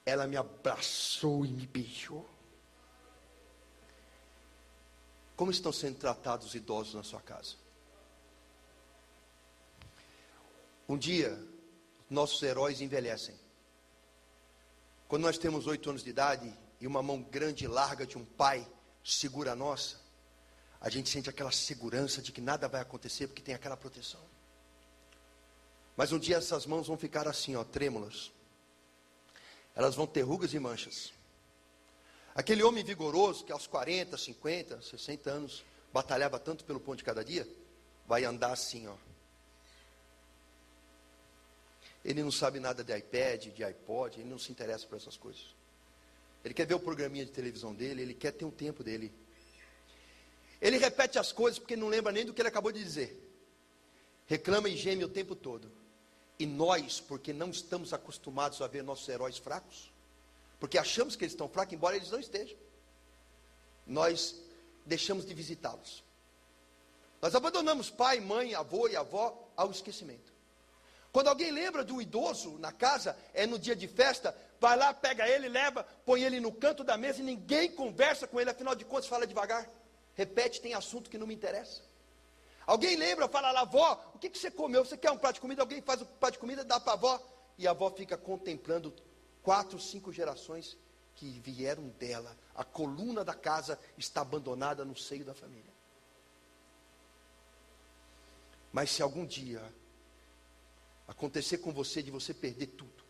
Ela me abraçou e me beijou. Como estão sendo tratados os idosos na sua casa? Um dia, nossos heróis envelhecem. Quando nós temos 8 anos de idade e uma mão grande e larga de um pai segura a nossa, a gente sente aquela segurança de que nada vai acontecer, porque tem aquela proteção. Mas um dia essas mãos vão ficar assim, ó, trêmulas. Elas vão ter rugas e manchas. Aquele homem vigoroso, que aos 40, 50, 60 anos, batalhava tanto pelo pão de cada dia, vai andar assim, ó. Ele não sabe nada de iPad, de iPod, ele não se interessa por essas coisas. Ele quer ver o programinha de televisão dele, ele quer ter um tempo dele. Ele repete as coisas porque não lembra nem do que ele acabou de dizer. Reclama e geme o tempo todo. E nós, porque não estamos acostumados a ver nossos heróis fracos, porque achamos que eles estão fracos, embora eles não estejam, nós deixamos de visitá-los. Nós abandonamos pai, mãe, avô e avó ao esquecimento. Quando alguém lembra de um idoso na casa, é no dia de festa, vai lá, pega ele, leva, põe ele no canto da mesa e ninguém conversa com ele, afinal de contas fala devagar. Repete, tem assunto que não me interessa. Alguém lembra, fala lá, avó, o que você comeu? Você quer um prato de comida? Alguém faz o prato de comida, dá para a avó. E a avó fica contemplando 4, 5 gerações que vieram dela. A coluna da casa está abandonada no seio da família. Mas se algum dia acontecer com você de você perder tudo,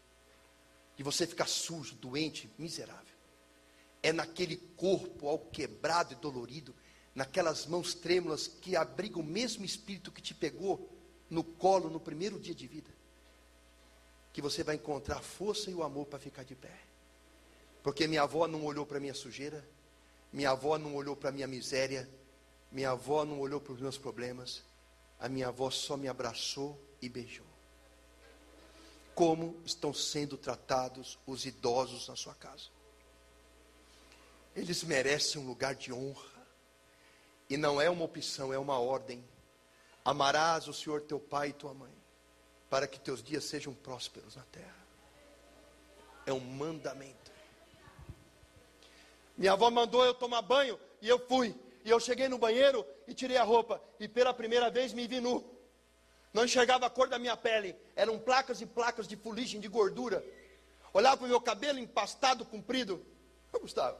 de você ficar sujo, doente, miserável, é naquele corpo alquebrado e dolorido, naquelas mãos trêmulas que abrigam o mesmo espírito que te pegou no colo no primeiro dia de vida, que você vai encontrar a força e o amor para ficar de pé. Porque minha avó não olhou para a minha sujeira, minha avó não olhou para a minha miséria, minha avó não olhou para os meus problemas, a minha avó só me abraçou e beijou. Como estão sendo tratados os idosos na sua casa? Eles merecem um lugar de honra. E não é uma opção, é uma ordem. Amarás o Senhor teu pai e tua mãe, para que teus dias sejam prósperos na terra. É um mandamento. Minha avó mandou eu tomar banho, e eu fui. E eu cheguei no banheiro e tirei a roupa. E pela primeira vez me vi nu. Não enxergava a cor da minha pele. Eram placas e placas de fuligem, de gordura. Olhava para o meu cabelo empastado, comprido. Gustavo,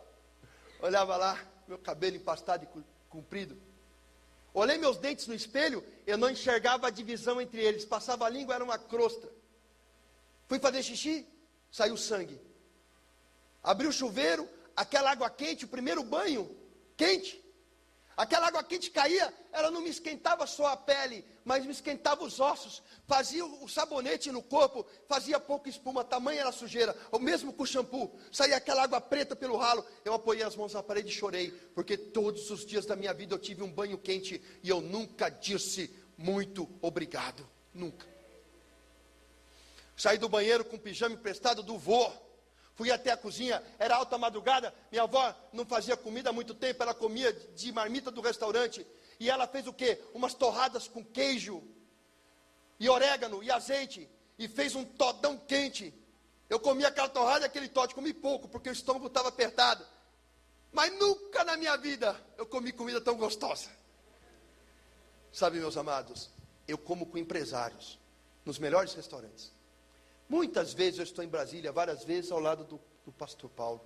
olhava lá, meu cabelo empastado e comprido. Olhei meus dentes no espelho, eu não enxergava a divisão entre eles. Passava a língua, era uma crosta. Fui fazer xixi, saiu sangue. Abri o chuveiro, aquela água quente, o primeiro banho, quente. Aquela água quente caía, ela não me esquentava só a pele, mas me esquentava os ossos. Fazia o sabonete no corpo, fazia pouca espuma, tamanha era a sujeira. O mesmo com o shampoo, saía aquela água preta pelo ralo. Eu apoiei as mãos na parede e chorei, porque todos os dias da minha vida eu tive um banho quente e eu nunca disse muito obrigado, nunca. Saí do banheiro com o pijama emprestado do vô. Fui até a cozinha, era alta madrugada, minha avó não fazia comida há muito tempo, ela comia de marmita do restaurante, e ela fez o quê? Umas torradas com queijo, e orégano, e azeite, e fez um todão quente. Eu comi aquela torrada e aquele tote, comi pouco, porque o estômago estava apertado, mas nunca na minha vida eu comi comida tão gostosa. Sabe, meus amados, eu como com empresários, nos melhores restaurantes. Muitas vezes eu estou em Brasília, várias vezes ao lado do pastor Paulo.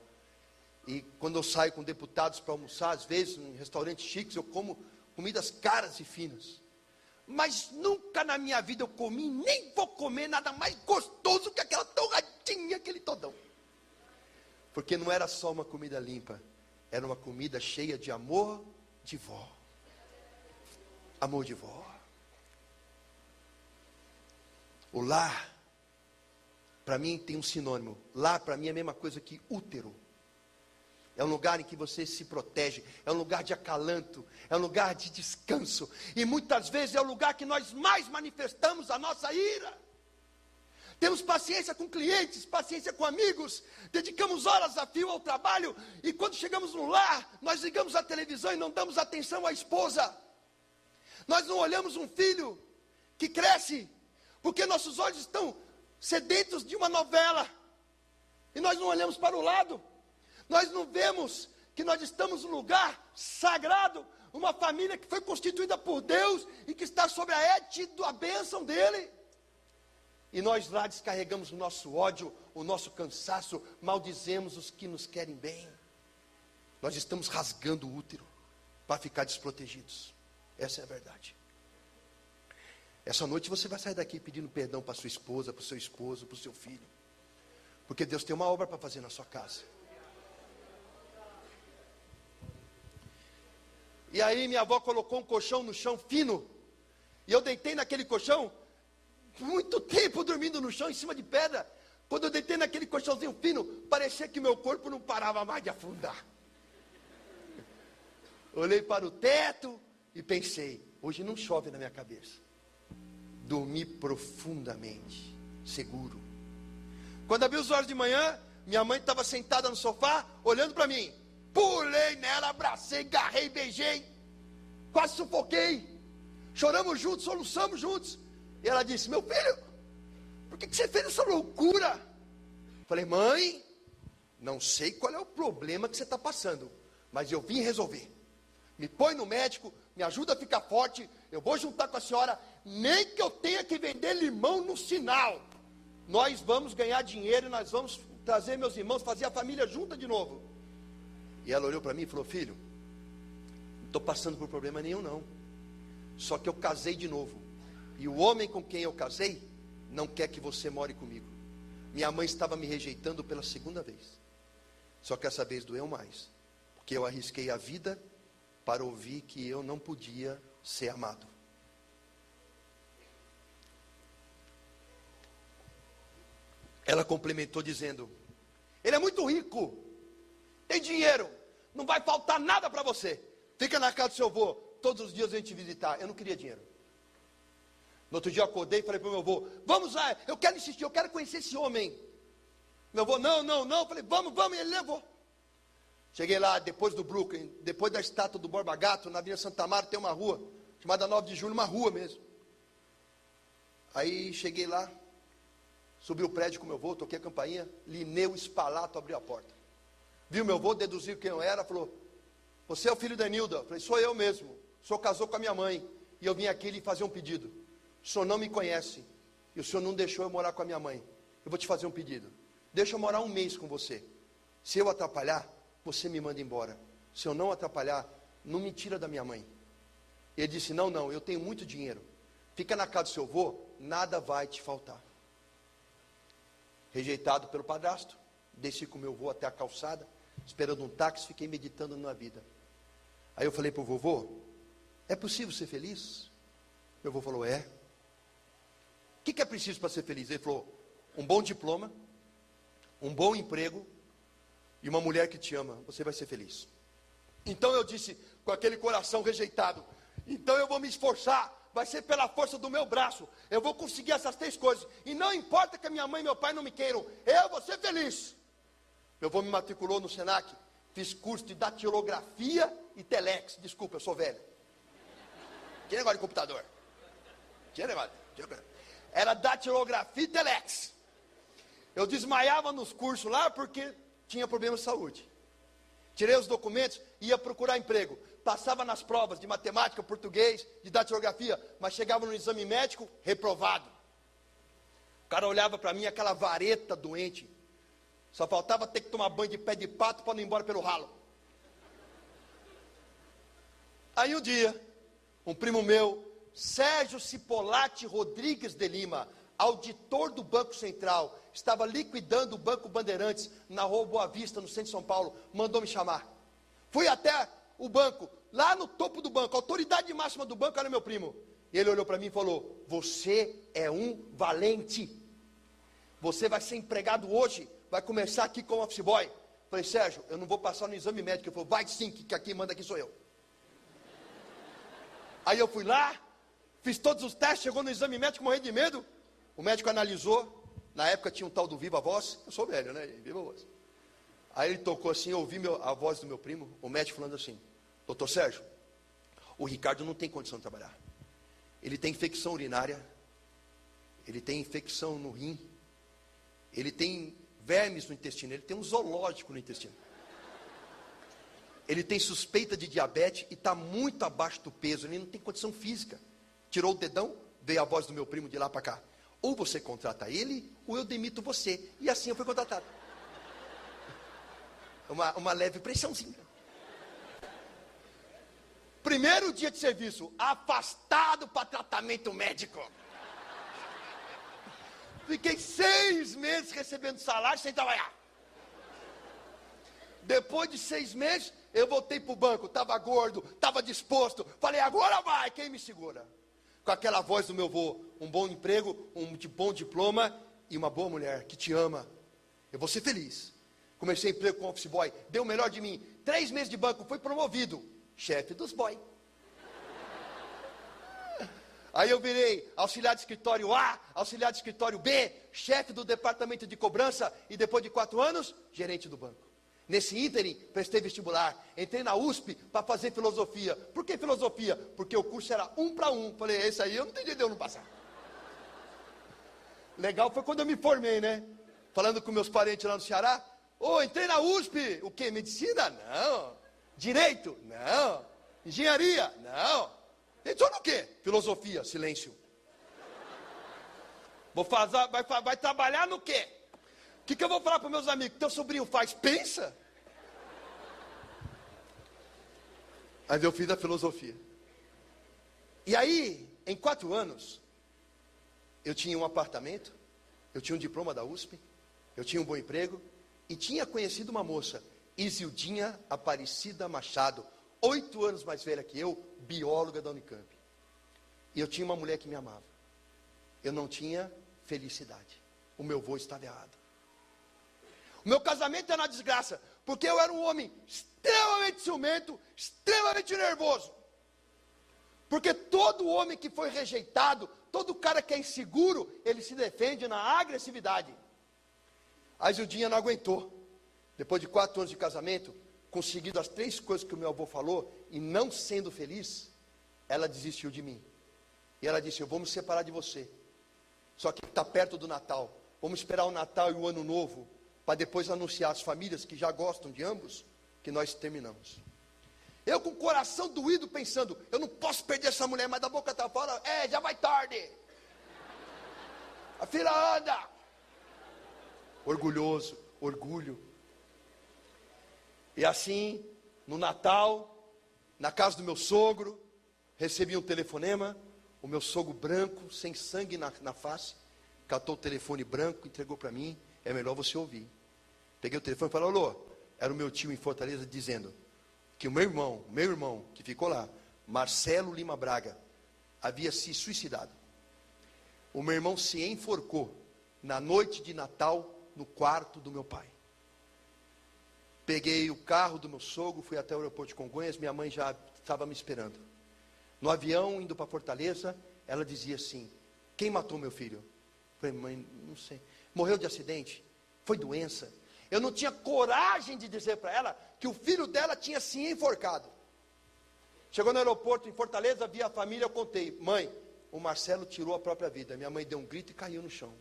E quando eu saio com deputados para almoçar, às vezes em restaurantes chiques, eu como comidas caras e finas. Mas nunca na minha vida eu comi, nem vou comer nada mais gostoso que aquela torradinha, aquele todão. Porque não era só uma comida limpa, era uma comida cheia de amor de vó. Amor de vó. O lar, para mim tem um sinônimo. Lá para mim é a mesma coisa que útero. É um lugar em que você se protege, é um lugar de acalanto, é um lugar de descanso. E muitas vezes é o lugar que nós mais manifestamos a nossa ira. Temos paciência com clientes, paciência com amigos, dedicamos horas a fio ao trabalho, e quando chegamos no lar, nós ligamos a televisão e não damos atenção à esposa. Nós não olhamos um filho que cresce, porque nossos olhos estão sedentos de uma novela, e nós não olhamos para o lado, nós não vemos que nós estamos num lugar sagrado, uma família que foi constituída por Deus, e que está sob a égide, a bênção dEle, e nós lá descarregamos o nosso ódio, o nosso cansaço, maldizemos os que nos querem bem, nós estamos rasgando o útero, para ficar desprotegidos, essa é a verdade. Essa noite você vai sair daqui pedindo perdão para sua esposa, para o seu esposo, para o seu filho. Porque Deus tem uma obra para fazer na sua casa. E aí minha avó colocou um colchão no chão fino. E eu deitei naquele colchão, muito tempo dormindo no chão, em cima de pedra. Quando eu deitei naquele colchãozinho fino, parecia que meu corpo não parava mais de afundar. Olhei para o teto e pensei, hoje não chove na minha cabeça. Dormi profundamente, seguro. Quando abri os olhos de manhã, minha mãe estava sentada no sofá, olhando para mim. Pulei nela, abracei, agarrei, beijei. Quase sufoquei. Choramos juntos, soluçamos juntos. E ela disse, meu filho, por que você fez essa loucura? Falei, mãe, não sei qual é o problema que você está passando, mas eu vim resolver. Me põe no médico, me ajuda a ficar forte, eu vou juntar com a senhora, nem que eu tenha que vender limão no sinal. Nós vamos ganhar dinheiro e nós vamos trazer meus irmãos, fazer a família junta de novo. E ela olhou para mim e falou, filho, não estou passando por problema nenhum não. Só que eu casei de novo. E o homem com quem eu casei não quer que você more comigo. Minha mãe estava me rejeitando pela segunda vez. Só que essa vez doeu mais. Porque eu arrisquei a vida para ouvir que eu não podia ser amado. Ela complementou dizendo, ele é muito rico, tem dinheiro, não vai faltar nada para você. Fica na casa do seu avô, todos os dias a gente visitar. Eu não queria dinheiro. No outro dia eu acordei e falei para o meu avô, vamos lá, eu quero insistir, eu quero conhecer esse homem. Meu avô, não, falei, vamos, e ele levou. Cheguei lá, depois do Brooklyn, depois da estátua do Borba Gato, na Avenida Santa Marta tem uma rua, chamada 9 de Julho, uma rua mesmo. Aí cheguei lá, subi o prédio com meu avô, toquei a campainha, Lineu Spalato abriu a porta. Viu meu avô, deduziu quem eu era, falou, você é o filho da Nilda? Eu falei, sou eu mesmo, o senhor casou com a minha mãe, e eu vim aqui lhe fazer um pedido. O senhor não me conhece, e o senhor não deixou eu morar com a minha mãe. Eu vou te fazer um pedido, deixa eu morar um mês com você. Se eu atrapalhar, você me manda embora. Se eu não atrapalhar, não me tira da minha mãe. Ele disse, não, eu tenho muito dinheiro. Fica na casa do seu avô, nada vai te faltar. Rejeitado pelo padrasto, desci com meu avô até a calçada, esperando um táxi, fiquei meditando na vida. Aí eu falei para o vovô, é possível ser feliz? Meu avô falou, é. O que é preciso para ser feliz? Ele falou, um bom diploma, um bom emprego, e uma mulher que te ama, você vai ser feliz. Então eu disse, com aquele coração rejeitado, então eu vou me esforçar, vai ser pela força do meu braço, eu vou conseguir essas 3 coisas, e não importa que a minha mãe e meu pai não me queiram, eu vou ser feliz. Meu avô me matriculou no Senac, fiz curso de datilografia e telex, desculpa, eu sou velho. Tinha negócio de computador, tinha negócio. Era datilografia e telex. Eu desmaiava nos cursos lá, porque tinha problema de saúde. Tirei os documentos, ia procurar emprego. Passava nas provas de matemática, português, de datilografia, mas chegava no exame médico, reprovado. O cara olhava para mim, aquela vareta doente. Só faltava ter que tomar banho de pé de pato para não ir embora pelo ralo. Aí um dia, um primo meu, Sérgio Cipolatti Rodrigues de Lima, auditor do Banco Central, estava liquidando o Banco Bandeirantes na Rua Boa Vista, no centro de São Paulo, mandou me chamar. Fui até o banco, lá no topo do banco, a autoridade máxima do banco era meu primo. E ele olhou para mim e falou, você é um valente. Você vai ser empregado hoje, vai começar aqui como office boy. Falei, Sérgio, eu não vou passar no exame médico. Ele falou, vai sim, que aqui manda aqui sou eu. Aí eu fui lá, fiz todos os testes, chegou no exame médico, morri de medo. O médico analisou, na época tinha um tal do Viva Voz, eu sou velho, né? Viva Voz. Aí ele tocou assim, eu ouvi a voz do meu primo, o médico falando assim, doutor Sérgio, o Ricardo não tem condição de trabalhar. Ele tem infecção urinária, ele tem infecção no rim, ele tem vermes no intestino, ele tem um zoológico no intestino. Ele tem suspeita de diabetes e está muito abaixo do peso, ele não tem condição física. Tirou o dedão, veio a voz do meu primo de lá para cá. Ou você contrata ele, ou eu demito você. E assim eu fui contratado. Uma leve pressãozinha. Primeiro dia de serviço, afastado para tratamento médico. Fiquei 6 meses recebendo salário sem trabalhar. Depois de 6 meses, eu voltei para o banco. Estava gordo, estava disposto. Falei, agora vai, quem me segura? Com aquela voz do meu avô, um bom emprego, um bom diploma e uma boa mulher que te ama, eu vou ser feliz. Comecei emprego com office boy, deu o melhor de mim. 3 meses de banco, fui promovido. Chefe dos boy. Aí eu virei auxiliar de escritório A, auxiliar de escritório B, chefe do departamento de cobrança e depois de 4 anos, gerente do banco. Nesse ínterim, prestei vestibular, entrei na USP para fazer filosofia. Por que filosofia? Porque o curso era 1 para 1. Falei, esse aí eu não tenho jeito de eu não passar. Legal foi quando eu me formei, né? Falando com meus parentes lá no Ceará. Entrei na USP. O quê? Medicina? Não. Direito? Não. Engenharia? Não. Entrou no quê? Filosofia, silêncio. Vai trabalhar no quê? O que eu vou falar para meus amigos? Teu sobrinho faz? Pensa. Aí eu fiz a filosofia. E aí, em 4 anos, eu tinha um apartamento, eu tinha um diploma da USP, eu tinha um bom emprego, e tinha conhecido uma moça, Isildinha Aparecida Machado, 8 anos mais velha que eu, bióloga da Unicamp. E eu tinha uma mulher que me amava. Eu não tinha felicidade. O meu vô estava errado. O meu casamento era uma desgraça, porque eu era um homem extremamente ciumento, extremamente nervoso. Porque todo homem que foi rejeitado, todo cara que é inseguro, ele se defende na agressividade. A Isildinha não aguentou. Depois de 4 anos de casamento, conseguido as 3 coisas que o meu avô falou, e não sendo feliz, ela desistiu de mim. E ela disse, eu vou me separar de você. Só que está perto do Natal. Vamos esperar o Natal e o Ano Novo, para depois anunciar às famílias que já gostam de ambos, que nós terminamos. Eu com o coração doído pensando, eu não posso perder essa mulher, mas da boca está fora, já vai tarde. A fila anda. Orgulhoso, orgulho. E assim, no Natal, na casa do meu sogro, recebi um telefonema, o meu sogro branco, sem sangue na face, catou o telefone branco, entregou para mim, é melhor você ouvir. Peguei o telefone e falei, alô, era o meu tio em Fortaleza dizendo que o meu irmão que ficou lá, Marcelo Lima Braga, havia se suicidado. O meu irmão se enforcou na noite de Natal no quarto do meu pai. Peguei o carro do meu sogro, fui até o aeroporto de Congonhas, minha mãe já estava me esperando. No avião, indo para Fortaleza, ela dizia assim, quem matou meu filho? Eu falei, mãe, não sei. Morreu de acidente? Foi doença? Eu não tinha coragem de dizer para ela que o filho dela tinha se enforcado. Chegou no aeroporto em Fortaleza, vi a família, eu contei, mãe, o Marcelo tirou a própria vida. Minha mãe deu um grito e caiu no chão.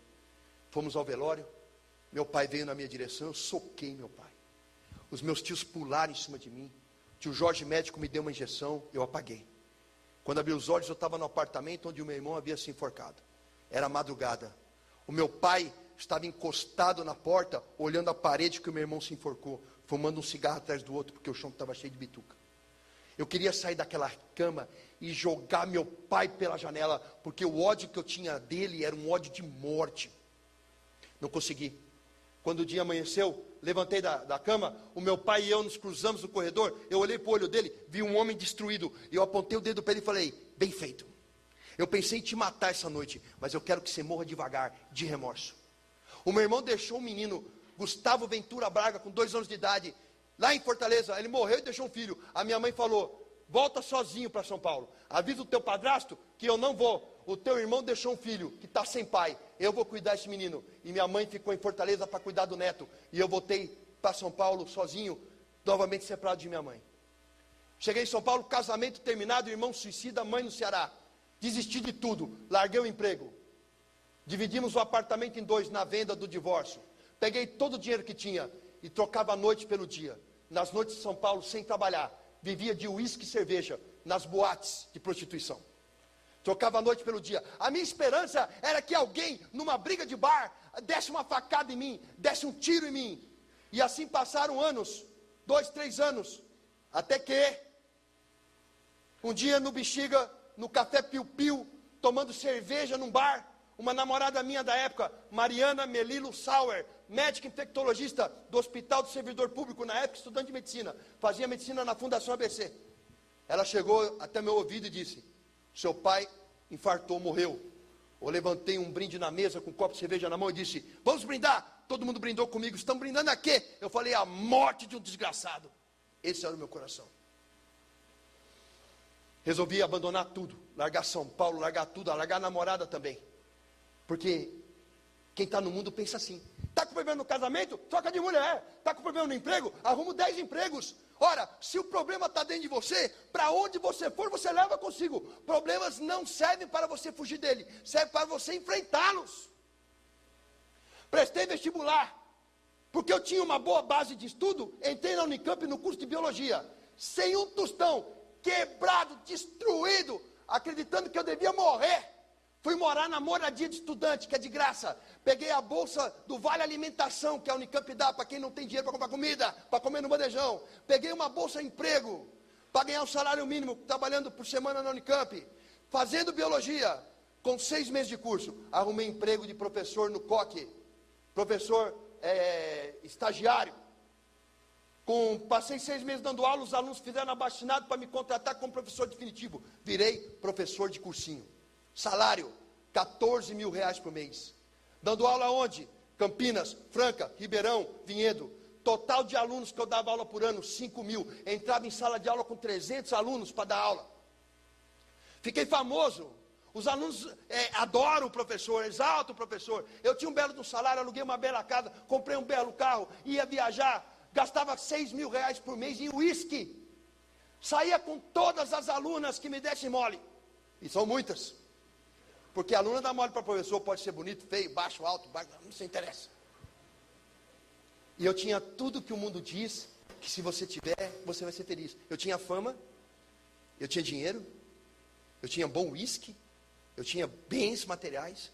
Fomos ao velório, meu pai veio na minha direção, eu soquei meu pai. Os meus tios pularam em cima de mim. O tio Jorge médico me deu uma injeção, eu apaguei. Quando abri os olhos, eu estava no apartamento onde o meu irmão havia se enforcado. Era madrugada. O meu pai estava encostado na porta, olhando a parede que o meu irmão se enforcou, fumando um cigarro atrás do outro, porque o chão estava cheio de bituca. Eu queria sair daquela cama e jogar meu pai pela janela, porque o ódio que eu tinha dele era um ódio de morte. Não consegui. Quando o dia amanheceu, levantei da cama, o meu pai e eu nos cruzamos no corredor, eu olhei para o olho dele, vi um homem destruído, e eu apontei o dedo para ele e falei, bem feito. Eu pensei em te matar essa noite, mas eu quero que você morra devagar, de remorso. O meu irmão deixou um menino, Gustavo Ventura Braga, com 2 anos de idade, lá em Fortaleza, ele morreu e deixou um filho. A minha mãe falou, volta sozinho para São Paulo, avisa o teu padrasto que eu não vou. O teu irmão deixou um filho que está sem pai, eu vou cuidar desse menino. E minha mãe ficou em Fortaleza para cuidar do neto. E eu voltei para São Paulo sozinho, novamente separado de minha mãe. Cheguei em São Paulo, casamento terminado, irmão suicida, mãe no Ceará. Desisti de tudo, larguei o emprego. Dividimos o apartamento em 2 na venda do divórcio. Peguei todo o dinheiro que tinha e trocava a noite pelo dia. Nas noites de São Paulo, sem trabalhar, vivia de uísque e cerveja, nas boates de prostituição. Trocava a noite pelo dia. A minha esperança era que alguém, numa briga de bar, desse uma facada em mim, desse um tiro em mim. E assim passaram anos, 2, 3 anos, até que, um dia no Bexiga, no Café Piu Piu, tomando cerveja num bar, uma namorada minha da época, Mariana Melilo Sauer, médica infectologista do Hospital do Servidor Público, na época estudante de medicina, fazia medicina na Fundação ABC. Ela chegou até meu ouvido e disse, seu pai infartou, morreu. Eu levantei um brinde na mesa com um copo de cerveja na mão e disse: vamos brindar. Todo mundo brindou comigo. Estão brindando a quê? Eu falei: a morte de um desgraçado. Esse era o meu coração. Resolvi abandonar tudo, largar São Paulo, largar tudo, largar a namorada também. Porque quem está no mundo pensa assim: está com problema no casamento? Troca de mulher. Está com problema no emprego? Arruma 10 empregos. Ora, se o problema está dentro de você, para onde você for, você leva consigo. Problemas não servem para você fugir dele, servem para você enfrentá-los. Prestei vestibular, porque eu tinha uma boa base de estudo. Entrei na Unicamp no curso de biologia, sem um tostão, quebrado, destruído, acreditando que eu devia morrer. Fui morar na moradia de estudante, que é de graça. Peguei a bolsa do Vale Alimentação, que a Unicamp dá para quem não tem dinheiro para comprar comida, para comer no bandejão. Peguei uma bolsa de emprego, para ganhar um salário mínimo, trabalhando por semana na Unicamp. Fazendo biologia, com 6 meses de curso. Arrumei emprego de professor no COC. Professor estagiário. Passei 6 meses dando aula, os alunos fizeram abaixinado para me contratar como professor definitivo. Virei professor de cursinho. Salário, 14 mil reais por mês. Dando aula onde? Campinas, Franca, Ribeirão, Vinhedo. Total de alunos que eu dava aula por ano, 5 mil. Entrava em sala de aula com 300 alunos para dar aula. Fiquei famoso. Os alunos adoram o professor, exaltam o professor. Eu tinha um belo salário, aluguei uma bela casa, comprei um belo carro, ia viajar. Gastava 6 mil reais por mês em uísque. Saía com todas as alunas que me dessem mole. E são muitas. Porque a aluna dá mole para professor, pode ser bonito, feio, baixo, alto, não se interessa. E eu tinha tudo que o mundo diz, que se você tiver, você vai ser feliz. Eu tinha fama, eu tinha dinheiro, eu tinha bom uísque, eu tinha bens materiais,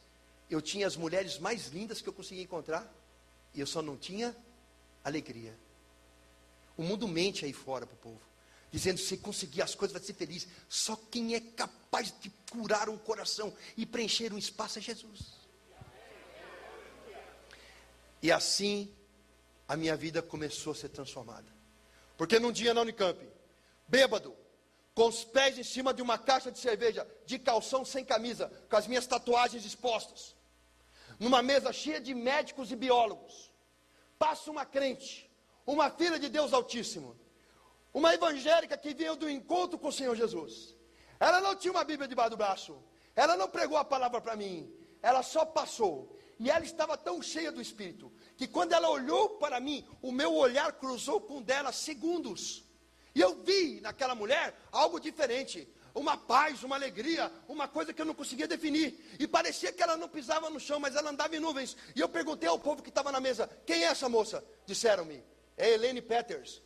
eu tinha as mulheres mais lindas que eu conseguia encontrar, e eu só não tinha alegria. O mundo mente aí fora para o povo, dizendo: se conseguir as coisas vai ser feliz. Só quem é capaz de curar um coração e preencher um espaço é Jesus. E assim a minha vida começou a ser transformada. Porque num dia na Unicamp, bêbado, com os pés em cima de uma caixa de cerveja, de calção sem camisa, com as minhas tatuagens expostas, numa mesa cheia de médicos e biólogos, passa uma crente, uma filha de Deus Altíssimo, uma evangélica que veio do encontro com o Senhor Jesus. Ela não tinha uma Bíblia debaixo do braço, ela não pregou a palavra para mim, ela só passou. E ela estava tão cheia do Espírito, que quando ela olhou para mim, o meu olhar cruzou com o dela segundos. E eu vi naquela mulher algo diferente, uma paz, uma alegria, uma coisa que eu não conseguia definir. E parecia que ela não pisava no chão, mas ela andava em nuvens. E eu perguntei ao povo que estava na mesa: quem é essa moça? Disseram-me: é Elaine Peters.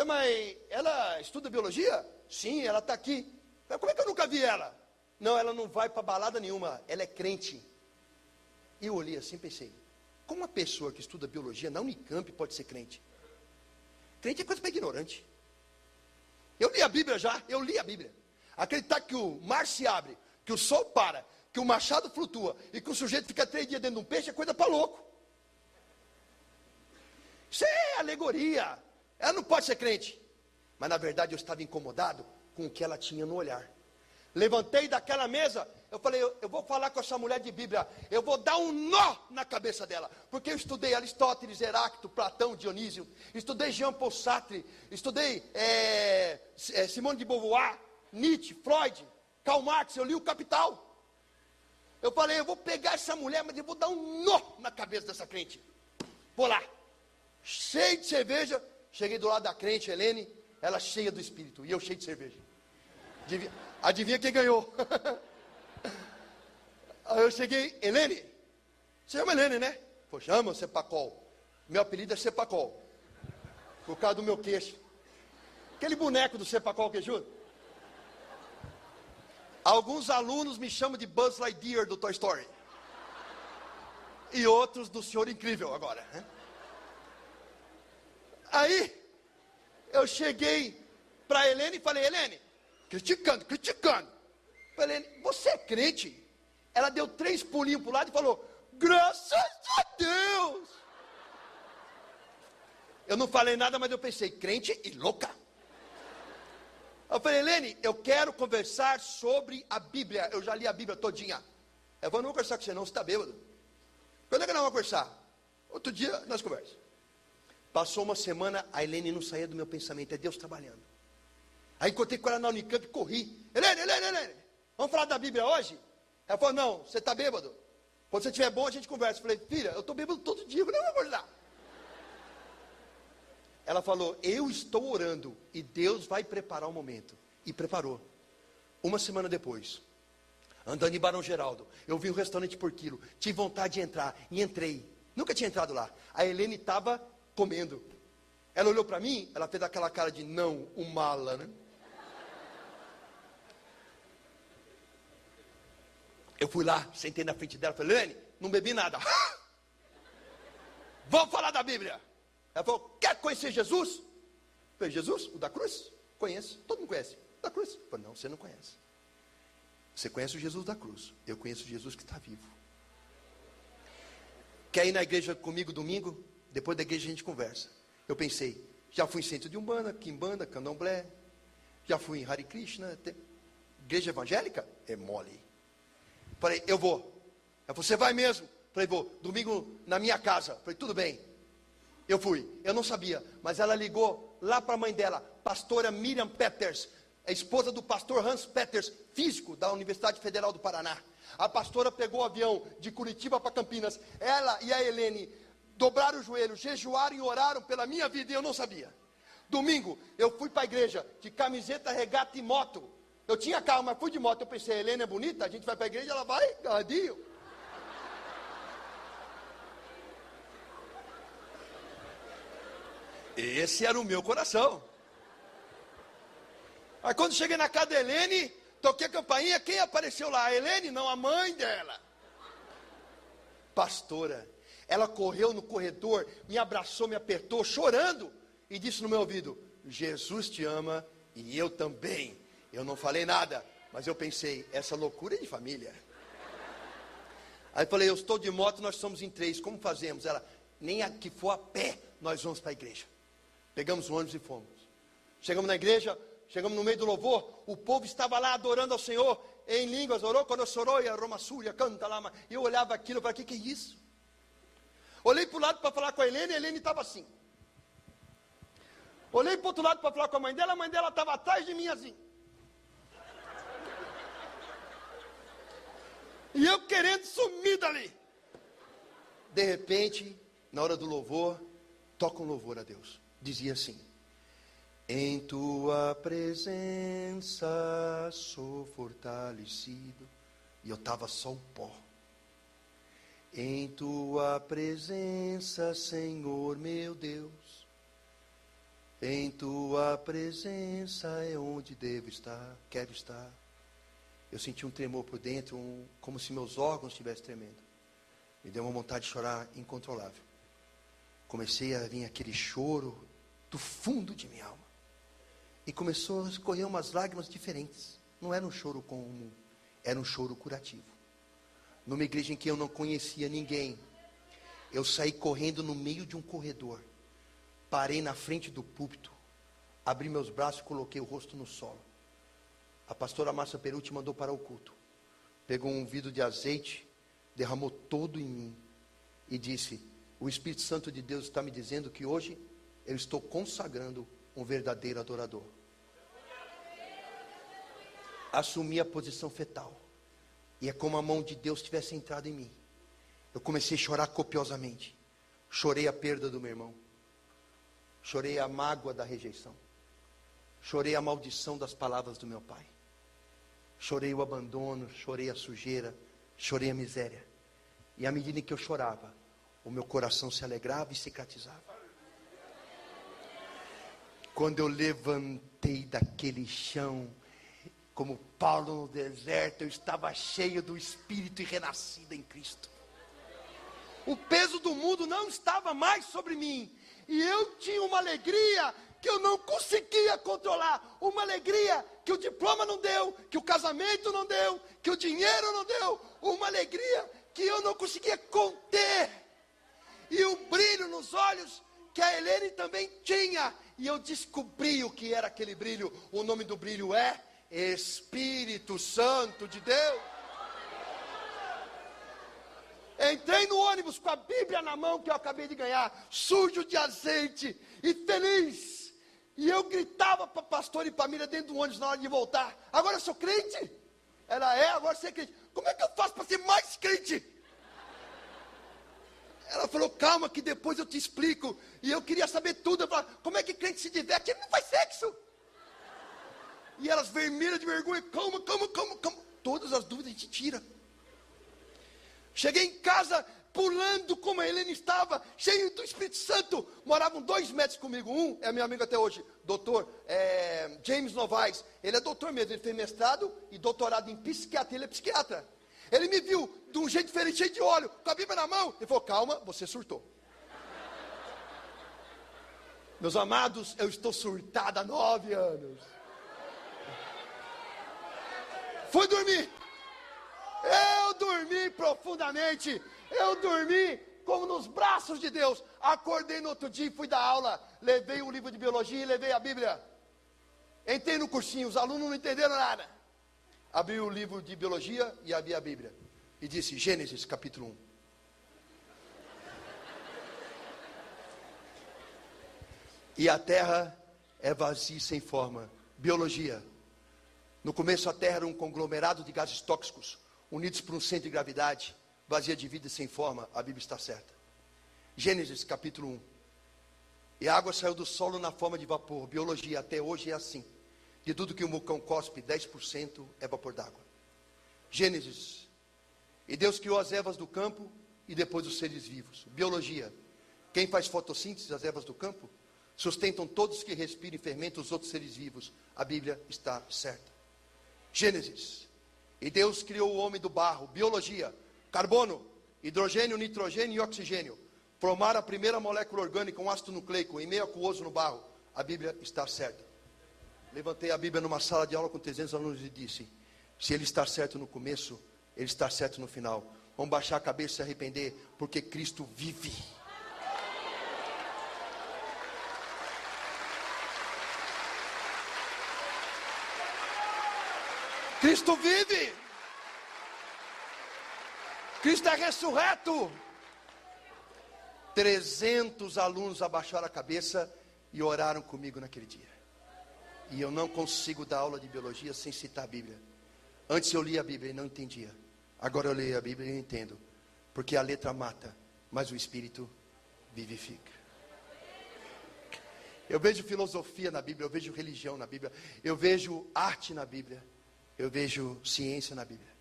Mas ela estuda biologia? Sim, ela está aqui. Mas como é que eu nunca vi ela? Não, ela não vai para balada nenhuma, ela é crente. E eu olhei assim e pensei: como uma pessoa que estuda biologia na Unicamp pode ser crente? Crente é coisa para ignorante. Eu li a Bíblia já, eu li a Bíblia. Acreditar que o mar se abre, que o sol para, que o machado flutua e que o sujeito fica 3 dias dentro de um peixe é coisa para louco. Isso é alegoria. Ela não pode ser crente. Mas na verdade eu estava incomodado com o que ela tinha no olhar. Levantei daquela mesa, eu falei: eu vou falar com essa mulher de Bíblia, eu vou dar um nó na cabeça dela, porque eu estudei Aristóteles, Heráclito, Platão, Dionísio, estudei Jean Paul Sartre, estudei Simone de Beauvoir, Nietzsche, Freud, Karl Marx, eu li o Capital. Eu falei: eu vou pegar essa mulher, mas eu vou dar um nó na cabeça dessa crente. Vou lá, cheio de cerveja, cheguei do lado da crente, Helene, ela cheia do Espírito, e eu cheio de cerveja. Adivinha quem ganhou? Aí eu cheguei: Helene, você chama Helene, né? Pô, chama Cepacol. Meu apelido é Cepacol, por causa do meu queixo. Aquele boneco do Cepacol queixudo. Alguns alunos me chamam de Buzz Lightyear do Toy Story. E outros do Senhor Incrível agora, né? Aí eu cheguei para Helene e falei: Helene, criticando. Falei: você é crente? Ela deu 3 pulinhos para o lado e falou: graças a Deus. Eu não falei nada, mas eu pensei: crente e louca. Eu falei: Helene, eu quero conversar sobre a Bíblia. Eu já li a Bíblia todinha. Ela falou, não vou conversar com você não, você está bêbado. Quando é que nós vamos conversar? Outro dia nós conversamos. Passou uma semana, a Helene não saía do meu pensamento, é Deus trabalhando. Aí encontrei com ela na Unicamp e corri. Helene, vamos falar da Bíblia hoje? Ela falou, não, você está bêbado. Quando você estiver bom, a gente conversa. Eu falei, filha, eu estou bêbado todo dia, eu não vou acordar. Ela falou, eu estou orando e Deus vai preparar o momento. E preparou. Uma semana depois, andando em Barão Geraldo, eu vi um restaurante por quilo, tive vontade de entrar, e entrei. Nunca tinha entrado lá. A Helene estava comendo. Ela olhou para mim, ela fez aquela cara de não, o mala, né? Eu fui lá, sentei na frente dela, falei, Helene, não bebi nada. Vamos falar da Bíblia. Ela falou, quer conhecer Jesus? Eu falei, Jesus? O da cruz? Conheço, todo mundo conhece. O da cruz? Eu falei, não, você não conhece. Você conhece o Jesus da cruz. Eu conheço o Jesus que está vivo. Quer ir na igreja comigo domingo? Depois da igreja a gente conversa. Eu pensei, já fui em centro de Umbanda, Quimbanda, Candomblé. Já fui em Hare Krishna. Igreja evangélica? É mole. Falei, eu vou. Ela falou, você vai mesmo? Falei, vou. Domingo na minha casa. Falei, tudo bem. Eu fui. Eu não sabia. Mas ela ligou lá para a mãe dela, pastora Miriam Peters, a esposa do pastor Hans Peters, físico da Universidade Federal do Paraná. A pastora pegou o avião de Curitiba para Campinas. Ela e a Helene dobraram o joelho, jejuaram e oraram pela minha vida e eu não sabia. Domingo, eu fui para a igreja de camiseta, regata e moto. Eu tinha carro, mas fui de moto. Eu pensei, a Helene é bonita, a gente vai para a igreja, ela vai, gadinho. Esse era o meu coração. Aí quando cheguei na casa da Helene, toquei a campainha, quem apareceu lá? A Helene? Não, a mãe dela. Pastora. Ela correu no corredor, me abraçou, me apertou, chorando, e disse no meu ouvido, Jesus te ama e eu também. Eu não falei nada, mas eu pensei, essa loucura é de família. Aí falei, eu estou de moto, nós somos em 3, como fazemos? Ela, nem a que for a pé, nós vamos para a igreja. Pegamos o ônibus e fomos. Chegamos na igreja, chegamos no meio do louvor, o povo estava lá adorando ao Senhor, em línguas, orou quando sorou, e a Roma Súria, canta lá, e eu olhava aquilo, eu falei, que é isso? Olhei para o lado para falar com a Helene estava assim. Olhei para o outro lado para falar com a mãe dela estava atrás de mim assim. E eu querendo sumir dali. De repente, na hora do louvor, toca um louvor a Deus. Dizia assim, em tua presença sou fortalecido. E eu estava só o pó. Em tua presença, Senhor meu Deus, em tua presença é onde devo estar, quero estar. Eu senti um tremor por dentro, como se meus órgãos estivessem tremendo. Me deu uma vontade de chorar incontrolável. Comecei a vir aquele choro do fundo de minha alma. E começou a escorrer umas lágrimas diferentes. Não era um choro comum, era um choro curativo. Numa igreja em que eu não conhecia ninguém, eu saí correndo no meio de um corredor, parei na frente do púlpito, abri meus braços e coloquei o rosto no solo. A pastora Márcia Perucci mandou parar o culto, pegou um vidro de azeite, derramou todo em mim e disse, o Espírito Santo de Deus está me dizendo que hoje eu estou consagrando um verdadeiro adorador. Assumi a posição fetal. E é como a mão de Deus tivesse entrado em mim. Eu comecei a chorar copiosamente. Chorei a perda do meu irmão. Chorei a mágoa da rejeição. Chorei a maldição das palavras do meu pai. Chorei o abandono, chorei a sujeira, chorei a miséria. E à medida que eu chorava, o meu coração se alegrava e cicatrizava. Quando eu levantei daquele chão, como Paulo no deserto, eu estava cheio do Espírito e renascido em Cristo. O peso do mundo não estava mais sobre mim. E eu tinha uma alegria que eu não conseguia controlar. Uma alegria que o diploma não deu, que o casamento não deu, que o dinheiro não deu. Uma alegria que eu não conseguia conter. E o brilho nos olhos que a Helene também tinha. E eu descobri o que era aquele brilho. O nome do brilho é Espírito Santo de Deus. Entrei no ônibus com a Bíblia na mão que eu acabei de ganhar, sujo de azeite e feliz. E eu gritava para pastor e família dentro do ônibus na hora de voltar: agora eu sou crente? Ela é, agora você é crente. Como é que eu faço para ser mais crente? Ela falou: calma que depois eu te explico. E eu queria saber tudo. Eu falava: como é que crente se diverte? Ele não faz sexo. E elas vermelhas de vergonha: calma. Todas as dúvidas a gente tira. Cheguei em casa pulando como a Helena estava, cheio do Espírito Santo. Moravam 2 metros comigo. Um é meu amigo até hoje, doutor James Novaes. Ele é doutor mesmo, ele fez mestrado e doutorado em psiquiatria, ele é psiquiatra. Ele me viu de um jeito diferente, cheio de óleo, com a Bíblia na mão. Ele falou: calma, você surtou. Meus amados, eu estou surtado há 9 anos. Fui dormir. Eu dormi profundamente. Eu dormi como nos braços de Deus. Acordei no outro dia e fui dar aula. Levei um livro de biologia e levei a Bíblia. Entrei no cursinho, os alunos não entenderam nada. Abri o livro de biologia e abri a Bíblia. E disse: Gênesis capítulo 1. E a terra é vazia e sem forma. Biologia. No começo a terra era um conglomerado de gases tóxicos, unidos por um centro de gravidade, vazia de vida e sem forma. A Bíblia está certa. Gênesis capítulo 1. E a água saiu do solo na forma de vapor. Biologia, até hoje é assim. De tudo que um vulcão cospe, 10% é vapor d'água. Gênesis. E Deus criou as ervas do campo e depois os seres vivos. Biologia. Quem faz fotossíntese, as ervas do campo, sustentam todos que respiram e fermentam os outros seres vivos. A Bíblia está certa. Gênesis. E Deus criou o homem do barro. Biologia. Carbono, hidrogênio, nitrogênio e oxigênio formaram a primeira molécula orgânica, um ácido nucleico, em meio aquoso no barro. A Bíblia está certa. Levantei a Bíblia numa sala de aula com 300 alunos e disse: se ele está certo no começo, ele está certo no final. Vamos baixar a cabeça e se arrepender, porque Cristo vive. Cristo vive. Cristo é ressurreto. 300 alunos abaixaram a cabeça e oraram comigo naquele dia. E eu não consigo dar aula de biologia sem citar a Bíblia. Antes eu lia a Bíblia e não entendia. Agora eu leio a Bíblia e eu entendo. Porque a letra mata, mas o Espírito vivifica. Eu vejo filosofia na Bíblia, eu vejo religião na Bíblia, eu vejo arte na Bíblia, eu vejo ciência na Bíblia.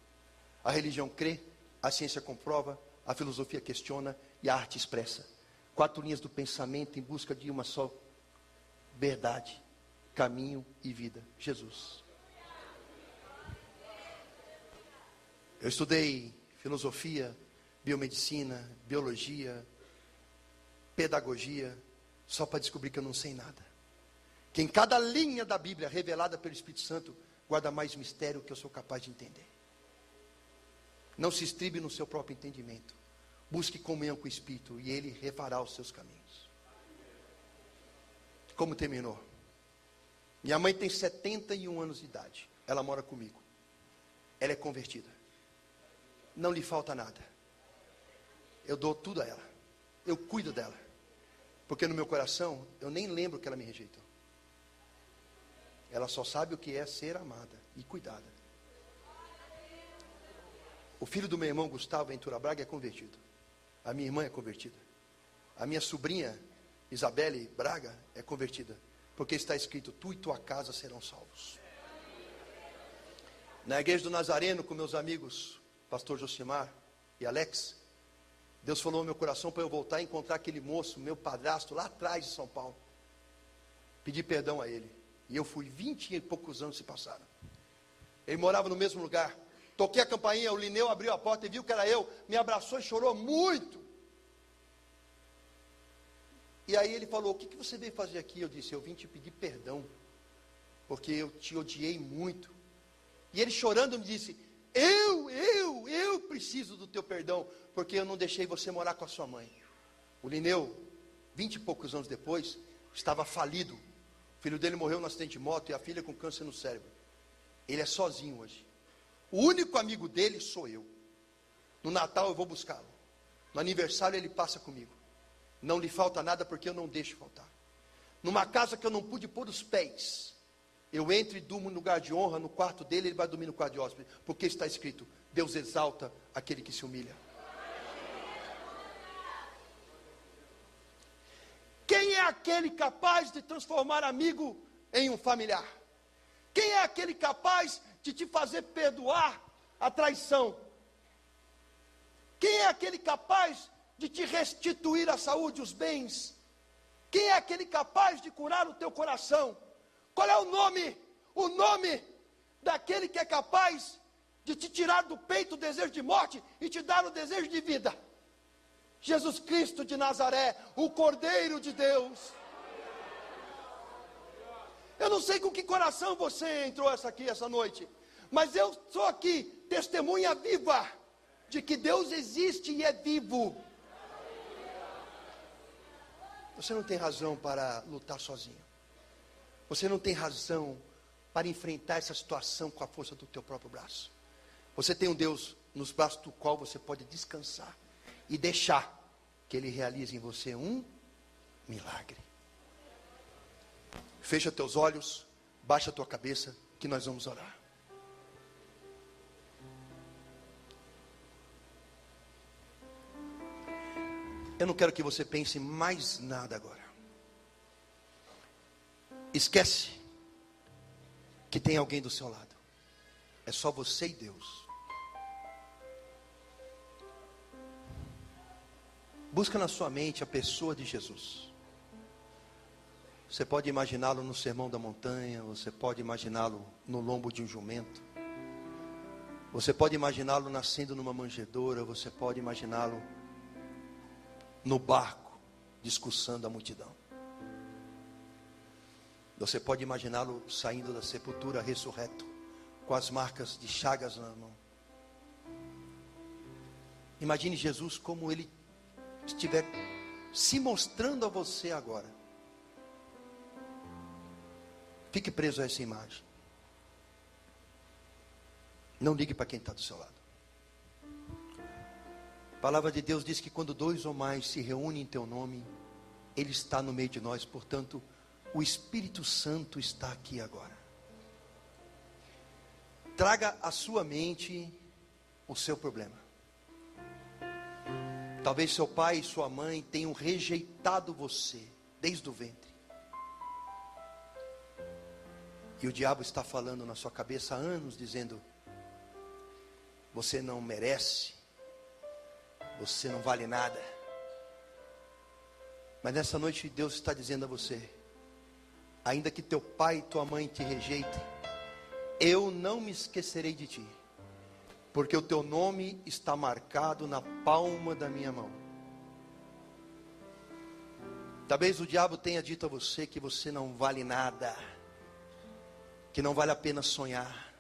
A religião crê, a ciência comprova, a filosofia questiona e a arte expressa. 4 linhas do pensamento em busca de uma só verdade, caminho e vida: Jesus. Eu estudei filosofia, biomedicina, biologia, pedagogia, só para descobrir que eu não sei nada. Que em cada linha da Bíblia revelada pelo Espírito Santo guarda mais mistério que eu sou capaz de entender. Não se estribe no seu próprio entendimento. Busque comunhão com o Espírito e Ele refará os seus caminhos. Como terminou? Minha mãe tem 71 anos de idade. Ela mora comigo. Ela é convertida. Não lhe falta nada. Eu dou tudo a ela. Eu cuido dela. Porque no meu coração, eu nem lembro que ela me rejeitou. Ela só sabe o que é ser amada e cuidada. O filho do meu irmão Gustavo Ventura Braga é convertido. A minha irmã é convertida. A minha sobrinha Isabelle Braga é convertida. Porque está escrito: tu e tua casa serão salvos. Na igreja do Nazareno, com meus amigos pastor Josimar e Alex, Deus falou no meu coração para eu voltar e encontrar aquele moço, meu padrasto, lá atrás de São Paulo. Pedi perdão a ele. E eu fui, 20 e poucos anos se passaram. Ele morava no mesmo lugar. Toquei a campainha, o Lineu abriu a porta e viu que era eu. Me abraçou e chorou muito. E aí ele falou: o que você veio fazer aqui? Eu disse: eu vim te pedir perdão, porque eu te odiei muito. E ele chorando me disse: eu preciso do teu perdão, porque eu não deixei você morar com a sua mãe. O Lineu, 20 e poucos anos depois, estava falido. O filho dele morreu no acidente de moto e a filha com câncer no cérebro. Ele é sozinho hoje. O único amigo dele sou eu. No Natal eu vou buscá-lo. No aniversário ele passa comigo. Não lhe falta nada porque eu não deixo faltar. Numa casa que eu não pude pôr os pés, eu entro e durmo no lugar de honra, no quarto dele, ele vai dormir no quarto de hóspede. Porque está escrito, Deus exalta aquele que se humilha. Quem é aquele capaz de transformar amigo em um familiar? Quem é aquele capaz de te fazer perdoar a traição? Quem é aquele capaz de te restituir a saúde, os bens? Quem é aquele capaz de curar o teu coração? Qual é o nome? O nome daquele que é capaz de te tirar do peito o desejo de morte e te dar o desejo de vida. Jesus Cristo de Nazaré, o Cordeiro de Deus. Eu não sei com que coração você entrou essa noite, mas eu sou aqui, testemunha viva de que Deus existe e é vivo. Você não tem razão para lutar sozinho. Você não tem razão para enfrentar essa situação com a força do teu próprio braço. Você tem um Deus nos braços do qual você pode descansar e deixar que Ele realize em você um milagre. Fecha teus olhos, baixa a tua cabeça, que nós vamos orar. Eu não quero que você pense mais nada agora. Esquece que tem alguém do seu lado. É só você e Deus. Busca na sua mente a pessoa de Jesus. Você pode imaginá-lo no sermão da montanha, você pode imaginá-lo no lombo de um jumento, você pode imaginá-lo nascendo numa manjedoura, você pode imaginá-lo no barco, discursando a multidão. Você pode imaginá-lo saindo da sepultura ressurreto, com as marcas de chagas na mão. Imagine Jesus como Ele estiver se mostrando a você agora. Fique preso a essa imagem. Não ligue para quem está do seu lado. A palavra de Deus diz que quando 2 ou mais se reúnem em teu nome, Ele está no meio de nós. Portanto, o Espírito Santo está aqui agora. Traga à sua mente o seu problema. Talvez seu pai e sua mãe tenham rejeitado você desde o ventre. E o diabo está falando na sua cabeça há anos, dizendo: você não merece, você não vale nada. Mas nessa noite Deus está dizendo a você: ainda que teu pai e tua mãe te rejeitem, eu não me esquecerei de ti, porque o teu nome está marcado na palma da minha mão. Talvez o diabo tenha dito a você que você não vale nada, que não vale a pena sonhar,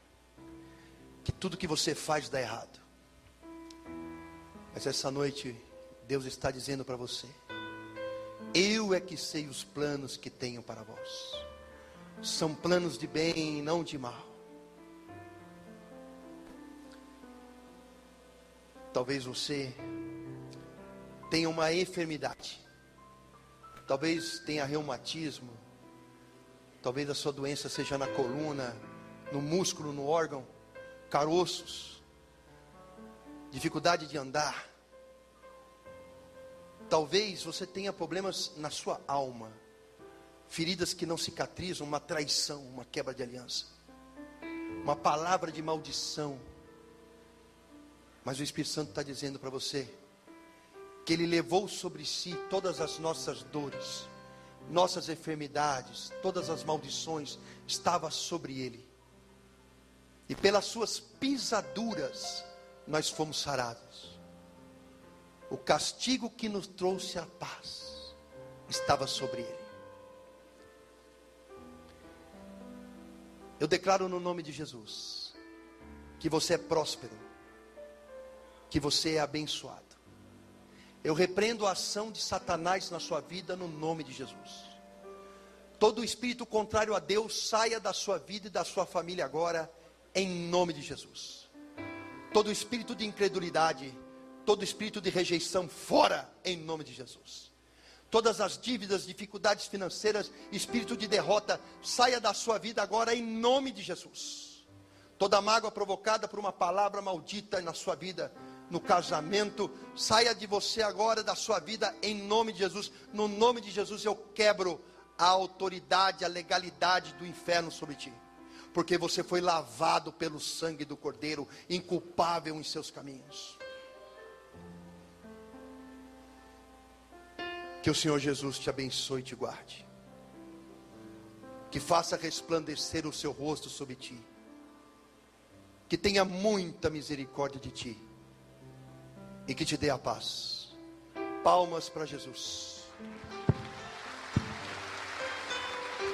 que tudo que você faz dá errado. Mas essa noite Deus está dizendo para você: eu é que sei os planos que tenho para vós. São planos de bem e não de mal. Talvez você tenha uma enfermidade. Talvez tenha reumatismo. Talvez a sua doença seja na coluna, no músculo, no órgão, caroços, dificuldade de andar. Talvez você tenha problemas na sua alma, feridas que não cicatrizam, uma traição, uma quebra de aliança, uma palavra de maldição. Mas o Espírito Santo está dizendo para você que Ele levou sobre si todas as nossas dores, nossas enfermidades, todas as maldições, estava sobre Ele. E pelas suas pisaduras nós fomos sarados. O castigo que nos trouxe a paz estava sobre Ele. Eu declaro no nome de Jesus que você é próspero, que você é abençoado. Eu repreendo a ação de Satanás na sua vida no nome de Jesus. Todo espírito contrário a Deus saia da sua vida e da sua família agora, em nome de Jesus. Todo espírito de incredulidade, Todo espírito de rejeição fora, em nome de Jesus. Todas as dívidas, dificuldades financeiras, espírito de derrota, saia da sua vida agora em nome de Jesus. Toda mágoa provocada por uma palavra maldita na sua vida, no casamento, saia de você agora, da sua vida, em nome de Jesus. No nome de Jesus eu quebro a autoridade, a legalidade do inferno sobre ti. Porque você foi lavado pelo sangue do Cordeiro, inculpável em seus caminhos. Que o Senhor Jesus te abençoe e te guarde. Que faça resplandecer o seu rosto sobre ti. Que tenha muita misericórdia de ti. E que te dê a paz. Palmas para Jesus.